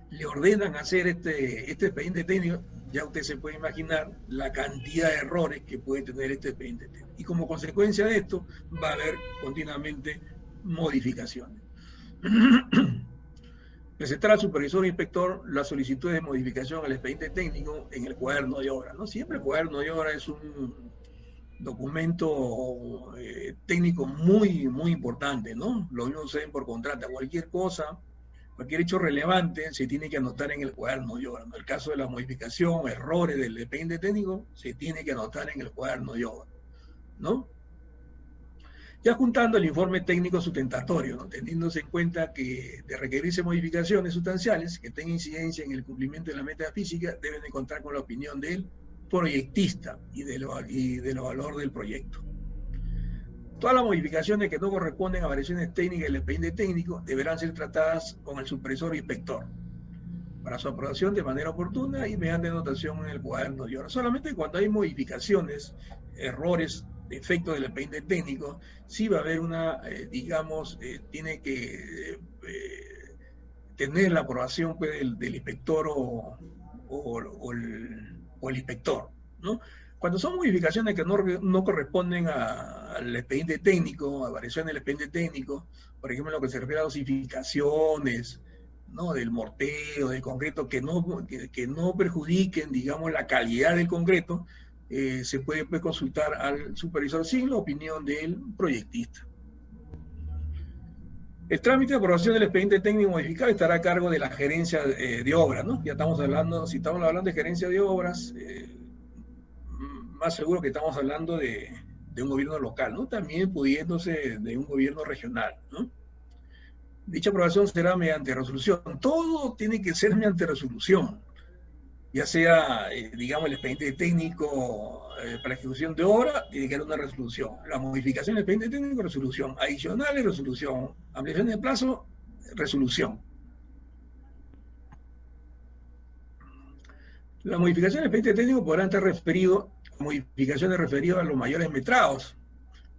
le ordenan hacer este expediente técnico, ya usted se puede imaginar la cantidad de errores que puede tener este expediente técnico. Y como consecuencia de esto, va a haber continuamente modificaciones. Presentar al supervisor o inspector las solicitudes de modificación al expediente técnico en el cuaderno de obra, ¿no? Siempre el cuaderno de obra es un documento técnico muy, muy importante, ¿no? Lo mismo sucede por contrato. Cualquier cosa, cualquier hecho relevante se tiene que anotar en el cuaderno de obra, ¿no? El caso de la modificación, errores del expediente técnico, se tiene que anotar en el cuaderno de obra, ¿no? Ya juntando el informe técnico sustentatorio, ¿no? Teniéndose en cuenta que de requerirse modificaciones sustanciales que tengan incidencia en el cumplimiento de la meta física, deben de contar con la opinión del proyectista y del valor del proyecto. Todas las modificaciones que no corresponden a variaciones técnicas del expediente técnico deberán ser tratadas con el supervisor o inspector para su aprobación de manera oportuna y mediante anotación en el cuaderno de obra. Solamente cuando hay modificaciones, errores, defectos del expediente técnico, sí va a haber una, digamos, tiene que tener la aprobación pues, del inspector o el inspector, ¿no? Cuando son modificaciones que no corresponden al expediente técnico, a variaciones del expediente técnico, por ejemplo, lo que se refiere a dosificaciones, ¿no? Del mortero, del concreto, que no perjudiquen, digamos, la calidad del concreto, se puede pues, consultar al supervisor sin la opinión del proyectista. El trámite de aprobación del expediente técnico modificado estará a cargo de la gerencia de obras, ¿no? Ya estamos hablando, si estamos hablando de gerencia de obras, más seguro que estamos hablando de un gobierno local, ¿no? También pudiéndose de un gobierno regional, ¿no? Dicha aprobación será mediante resolución. Todo tiene que ser mediante resolución, ya sea, digamos, el expediente técnico para ejecución de obra, tiene que haber una resolución. La modificación del expediente técnico, resolución. Adicionales, resolución. Ampliación de plazo, resolución. La modificación del expediente técnico podrá estar referido a modificaciones referidas a los mayores metrados,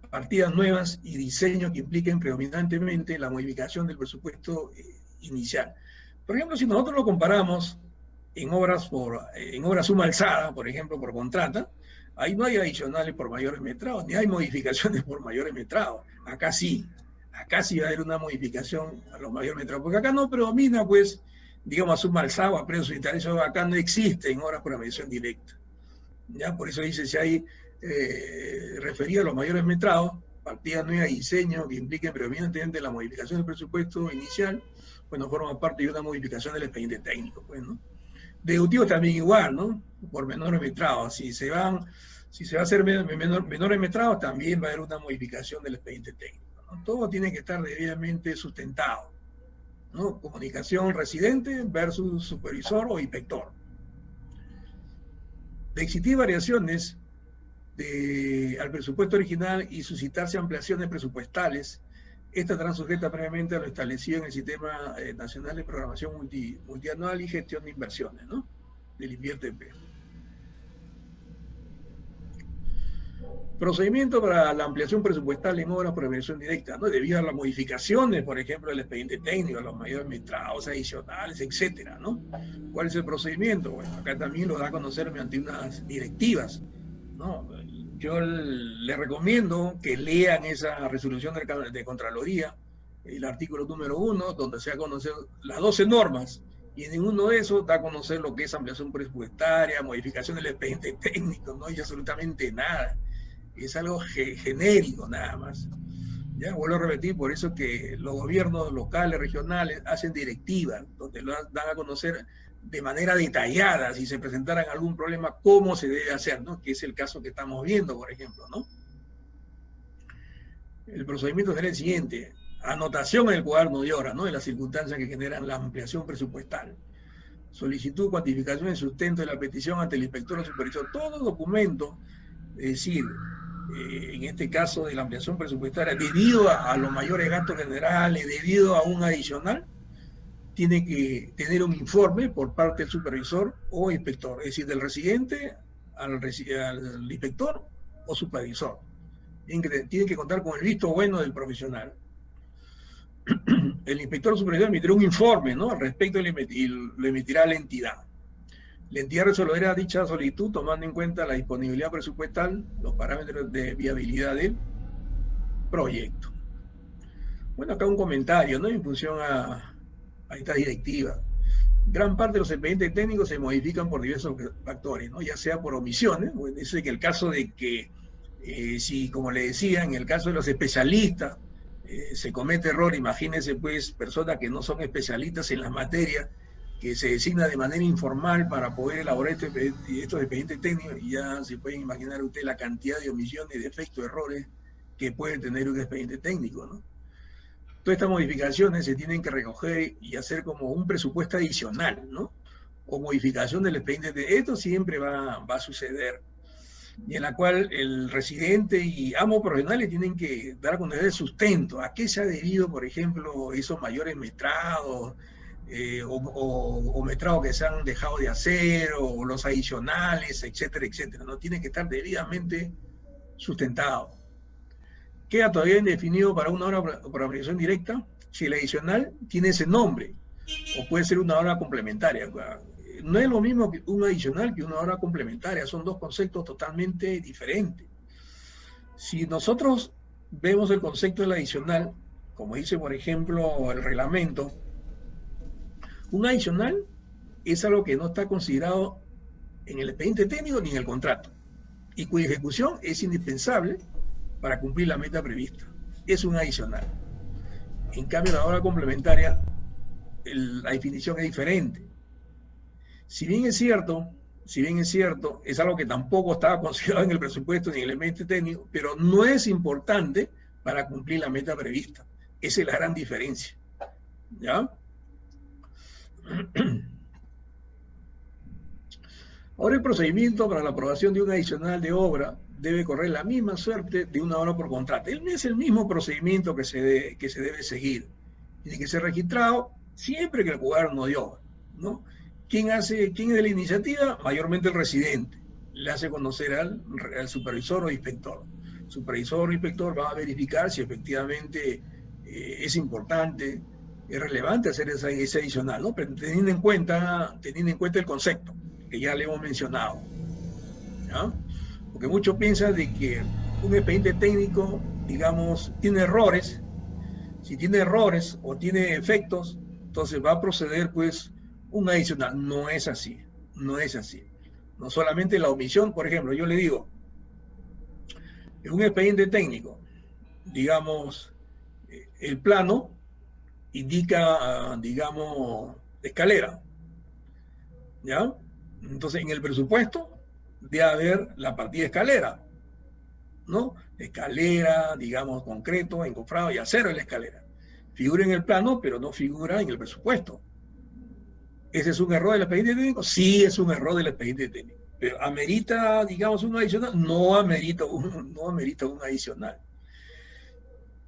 partidas nuevas y diseños que impliquen predominantemente la modificación del presupuesto inicial. Por ejemplo, si nosotros lo comparamos en obras suma alzada, por ejemplo, por contrata, ahí no hay adicionales por mayores metrados, ni hay modificaciones por mayores metrados. Acá sí va a haber una modificación a los mayores metrados, porque acá no predomina, pues, digamos, a suma alzada o a precios unitarios, eso acá no existe en obras por medición directa. ¿Ya? Por eso dice, si hay referido a los mayores metrados, partidas nuevas y diseños que impliquen predominantemente la modificación del presupuesto inicial, bueno, forma parte de una modificación del expediente técnico, pues, ¿no? Deductivos también igual, ¿no? Por menores metrados. Si se va a hacer menores metrados, también va a haber una modificación del expediente técnico, ¿no? Todo tiene que estar debidamente sustentado, ¿no? Comunicación residente versus supervisor o inspector. De existir variaciones al presupuesto original y suscitarse ampliaciones presupuestales, estas estarán sujetas previamente a lo establecido en el Sistema Nacional de Programación Multianual y Gestión de Inversiones, ¿no? Del INVIERTP. Procedimiento para la ampliación presupuestal en obras por evaluación directa, ¿no? Debido a las modificaciones, por ejemplo, del expediente técnico, a los mayores metrados adicionales, etcétera, ¿no? ¿Cuál es el procedimiento? Bueno, acá también lo da a conocer mediante unas directivas, ¿no? Yo les recomiendo que lean esa resolución de Contraloría, el artículo número 1, donde se va a conocer las 12 normas y en ninguno de esos da a conocer lo que es ampliación presupuestaria, modificación del expediente técnico, no hay absolutamente nada. Es algo genérico nada más. Ya vuelvo a repetir, por eso que los gobiernos locales, regionales, hacen directivas, donde lo dan a conocer de manera detallada, si se presentaran algún problema, cómo se debe hacer, ¿no? Que es el caso que estamos viendo, por ejemplo, ¿no? El procedimiento será el siguiente: anotación en el cuaderno de horas, ¿no?, de las circunstancias que generan la ampliación presupuestal. Solicitud, cuantificación y sustento de la petición ante el inspector o supervisor. Todo documento, es decir, en este caso de la ampliación presupuestaria, debido a los mayores gastos generales, debido a un adicional, tiene que tener un informe por parte del supervisor o inspector, es decir, del residente al inspector o supervisor. Tiene que contar con el visto bueno del profesional. El inspector o supervisor emitirá un informe, ¿no?, al respecto, y lo emitirá a la entidad. La entidad resolverá dicha solicitud tomando en cuenta la disponibilidad presupuestal, los parámetros de viabilidad del proyecto. Bueno, acá un comentario, ¿no?, en función a esta directiva. Gran parte de los expedientes técnicos se modifican por diversos factores, ¿no?, ya sea por omisiones. Bueno, ese es el caso de que, si, como le decía, en el caso de los especialistas, se comete error, imagínense pues personas que no son especialistas en las materias, que se designa de manera informal para poder elaborar estos expedientes técnicos, y ya se pueden imaginar usted la cantidad de omisiones, defectos, errores que puede tener un expediente técnico, ¿no? Todas estas modificaciones se tienen que recoger y hacer como un presupuesto adicional, ¿no?, o modificación del expediente técnico. Esto siempre va a suceder, y en la cual el residente y ambos profesionales tienen que dar a conocer el sustento, a qué se ha debido, por ejemplo, esos mayores metrados, o metrados que se han dejado de hacer, o los adicionales, etcétera, etcétera, ¿no? Tiene que estar debidamente sustentado. Queda todavía indefinido para una obra por aplicación directa si el adicional tiene ese nombre, o puede ser una obra complementaria. No es lo mismo que un adicional que una obra complementaria, son dos conceptos totalmente diferentes. Si nosotros vemos el concepto del adicional, como dice por ejemplo el reglamento, un adicional es algo que no está considerado en el expediente técnico ni en el contrato, y cuya ejecución es indispensable para cumplir la meta prevista. Es un adicional. En cambio, la obra complementaria, la definición es diferente. Si bien es cierto, es algo que tampoco estaba considerado en el presupuesto ni en el expediente técnico, pero no es importante para cumplir la meta prevista. Esa es la gran diferencia, ¿ya? Ahora, el procedimiento para la aprobación de un adicional de obra debe correr la misma suerte de una obra por contrato. Es el mismo procedimiento que se debe seguir. Tiene que ser registrado siempre que el gobierno de obra, ¿no? ¿Quién es de la iniciativa? Mayormente el residente. Le hace conocer al supervisor o inspector. Supervisor o inspector va a verificar si efectivamente es importante, es relevante hacer ese adicional, ¿no? Pero teniendo en cuenta el concepto que ya le hemos mencionado, ¿ya? Porque muchos piensan de que un expediente técnico, digamos, tiene errores. Si tiene errores o tiene efectos, entonces va a proceder pues un adicional. No es así, no es así. No solamente la omisión, por ejemplo, yo le digo, en un expediente técnico, digamos, el plano indica, digamos, escalera, ¿ya? Entonces, en el presupuesto debe haber la partida escalera, ¿no? Escalera, digamos, concreto, encofrado y acero en la escalera. Figura en el plano, pero no figura en el presupuesto. ¿Ese es un error del expediente técnico? Sí, es un error del expediente técnico. Pero ¿amerita, digamos, un adicional? No amerita un adicional.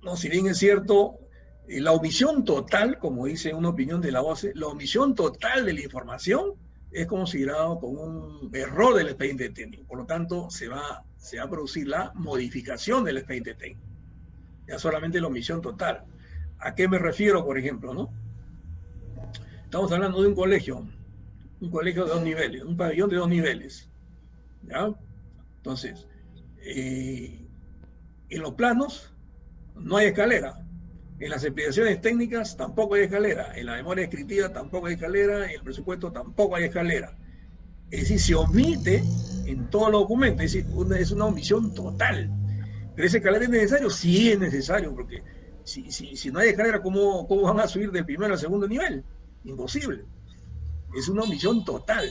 No, si bien es cierto, la omisión total, como dice una opinión de la OCE, la omisión total de la información es considerado como un error del expediente técnico. Por lo tanto, se va a producir la modificación del expediente técnico. Ya solamente la omisión total. ¿A qué me refiero, por ejemplo, no? Estamos hablando de un colegio de 2 niveles, un pabellón de 2 niveles, ¿ya? Entonces, en los planos no hay escalera, En las explicaciones técnicas tampoco hay escalera, en la memoria descriptiva tampoco hay escalera, en el presupuesto tampoco hay escalera. Es decir, se omite en todos los documentos, es decir, es una omisión total. ¿Pero ese escalera es necesario? Sí es necesario, porque si no hay escalera, ¿cómo van a subir del primero al segundo nivel? Imposible. Es una omisión total.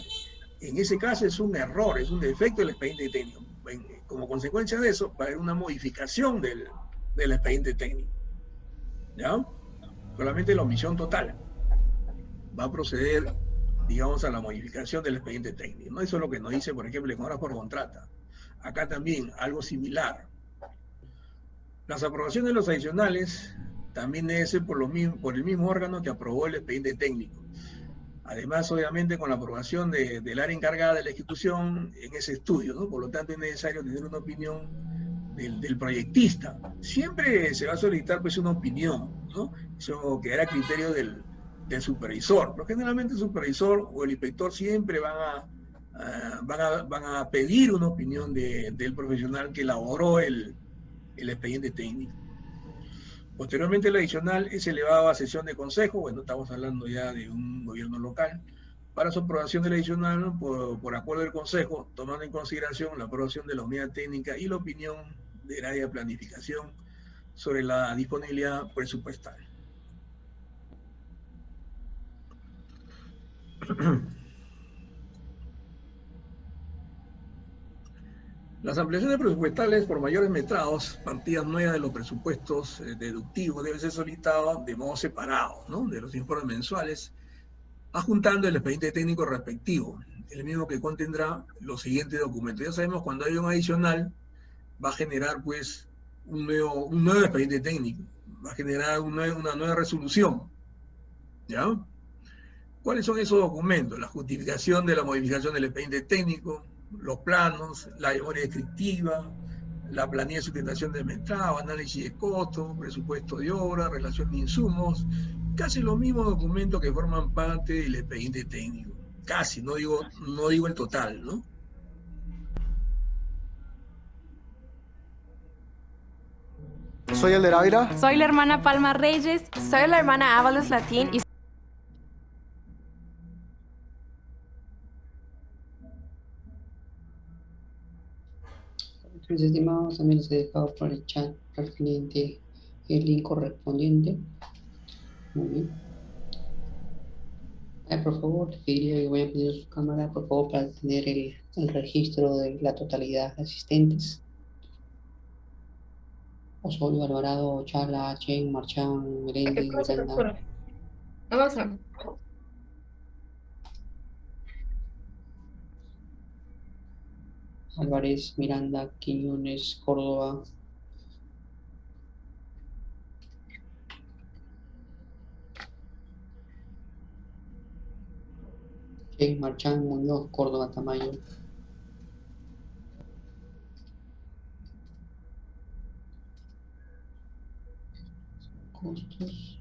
En ese caso es un error, es un defecto del expediente técnico. Como consecuencia de eso, va a haber una modificación del expediente técnico. ¿Ya? Solamente la omisión total va a proceder, digamos, a la modificación del expediente técnico. ¿No? Eso es lo que nos dice, por ejemplo, en horas por contrata. Acá también, algo similar. Las aprobaciones de los adicionales también debe ser por el mismo órgano que aprobó el expediente técnico. Además, obviamente, con la aprobación del área encargada de la ejecución en ese estudio, ¿no? Por lo tanto, es necesario tener una opinión del proyectista. Siempre se va a solicitar pues una opinión, ¿no? Eso quedará a criterio del supervisor. Pero generalmente el supervisor o el inspector siempre van a pedir una opinión del profesional que elaboró el expediente técnico. Posteriormente, el adicional es elevado a sesión de consejo, bueno, estamos hablando ya de un gobierno local, para su aprobación del adicional por acuerdo del consejo, tomando en consideración la aprobación de la unidad técnica y la opinión del área de planificación sobre la disponibilidad presupuestal. Las ampliaciones presupuestales por mayores metrados, partidas nuevas de los presupuestos deductivos, deben ser solicitadas de modo separado, ¿no? De los informes mensuales, adjuntando el expediente técnico respectivo, el mismo que contendrá los siguientes documentos. Ya sabemos, cuando hay un adicional, va a generar pues un nuevo expediente técnico, va a generar una nueva resolución, ¿ya? ¿Cuáles son esos documentos? La justificación de la modificación del expediente técnico, los planos, la memoria descriptiva, la planilla de sustentación del mercado, análisis de costos, presupuesto de obra, relación de insumos, casi los mismos documentos que forman parte del expediente técnico. Casi, no digo el total, ¿no? Soy el de Ávila. Soy la hermana Palma Reyes. Soy la hermana Ábalos Latín y Mis estimados, también les he dejado por el chat al cliente el link correspondiente. Muy bien. Por favor, le pediría que voy a pedir su cámara, por favor, para tener el registro de la totalidad de asistentes. Osorio, Alvarado, Chala, Chen, Marchán, Merendi, Miranda. avanza. Álvarez, Miranda, Quiñones, Córdoba. Chen, Marchán, Muñoz, Córdoba, Tamayo. Costos.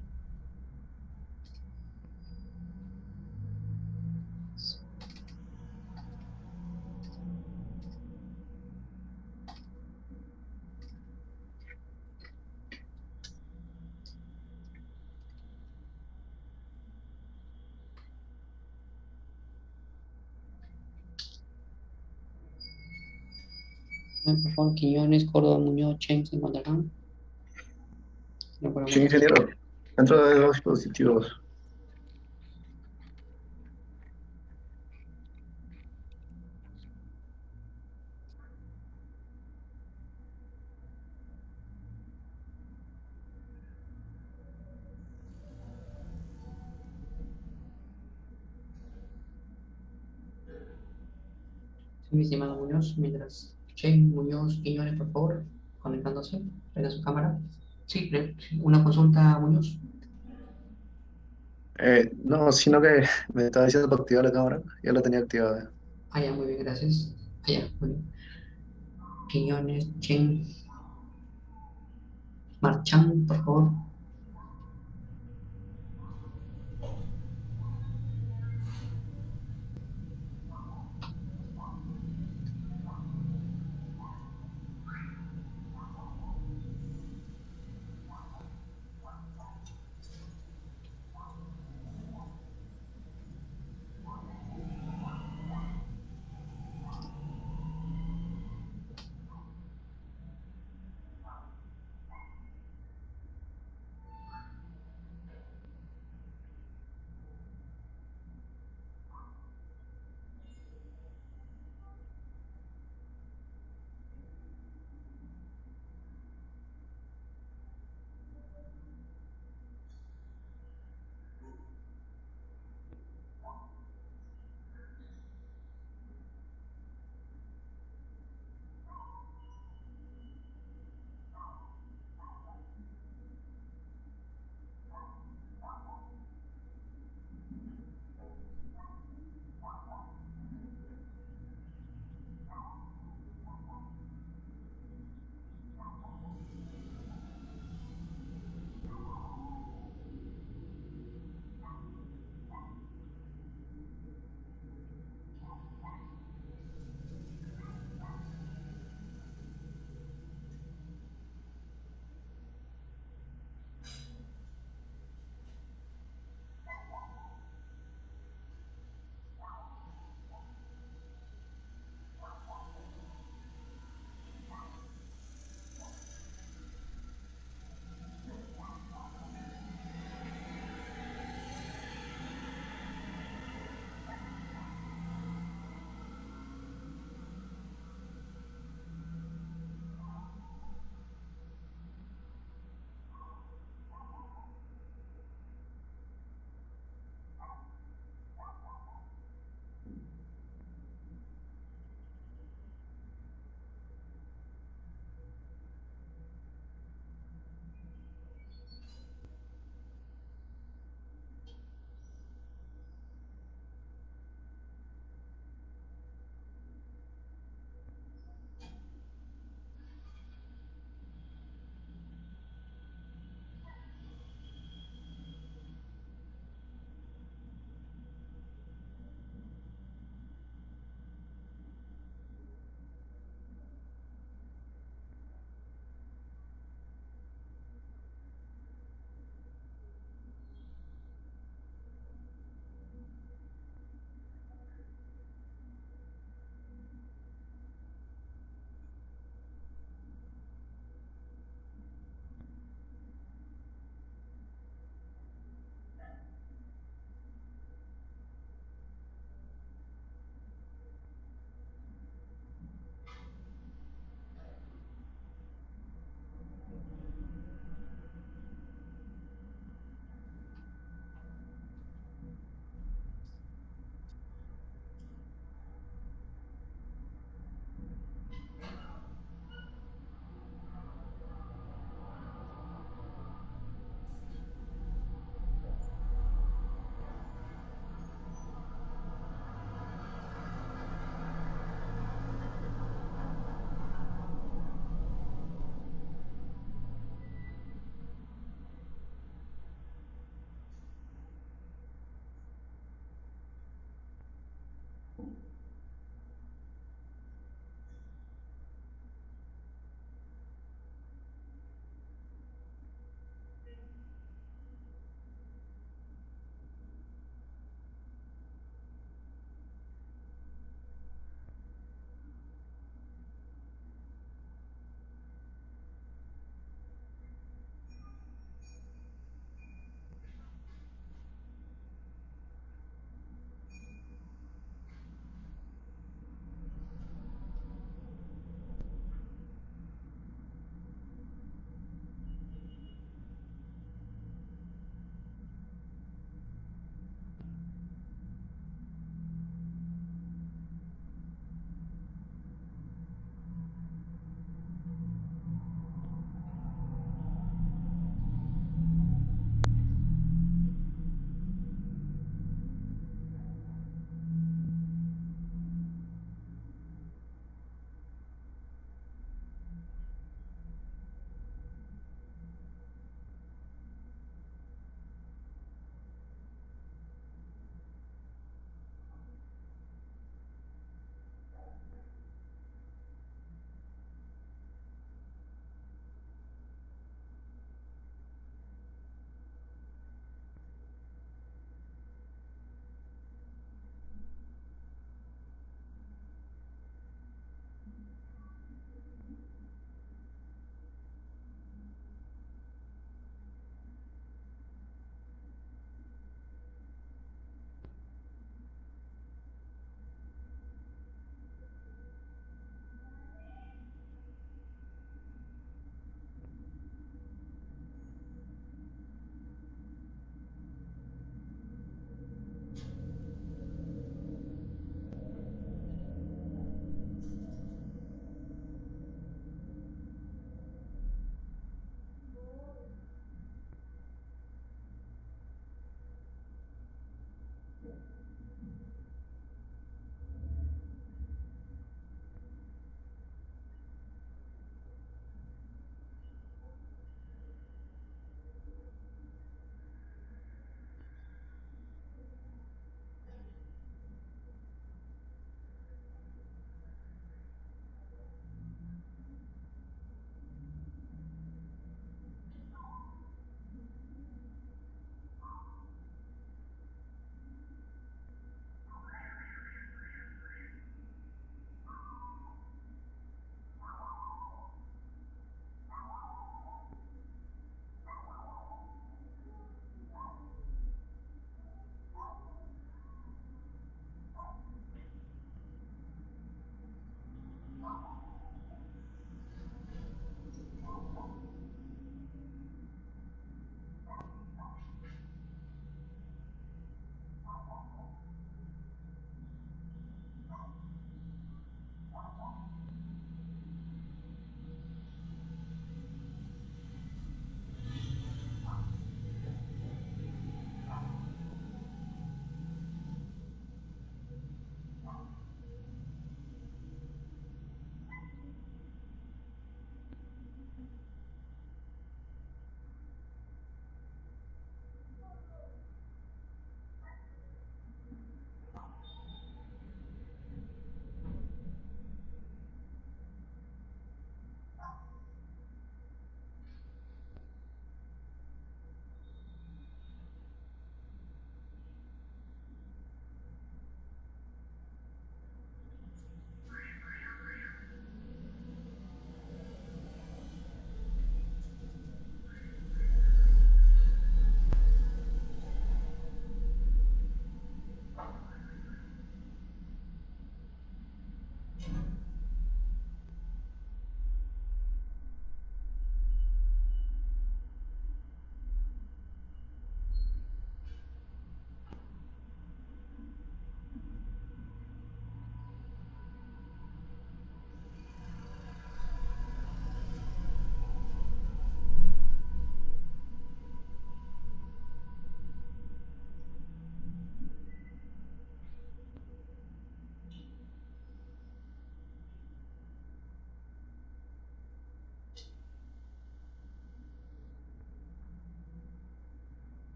Por favor, Quiñones, Córdoba, Muñoz, Chen, ¿se encontrarán? No, por Sí, ingeniero. Dentro de los dispositivos. Sí, mi estimado Muñoz, mientras Chen, Muñoz, Quiñones, por favor, conectándose, prenda su cámara. Sí, una consulta, Muñoz. No, sino que me estaba diciendo para activar la cámara. Ya la tenía activada. Ah, ya, muy bien, gracias. Ah, ya, muy bien. Quiñones, Chen, Marchán, por favor.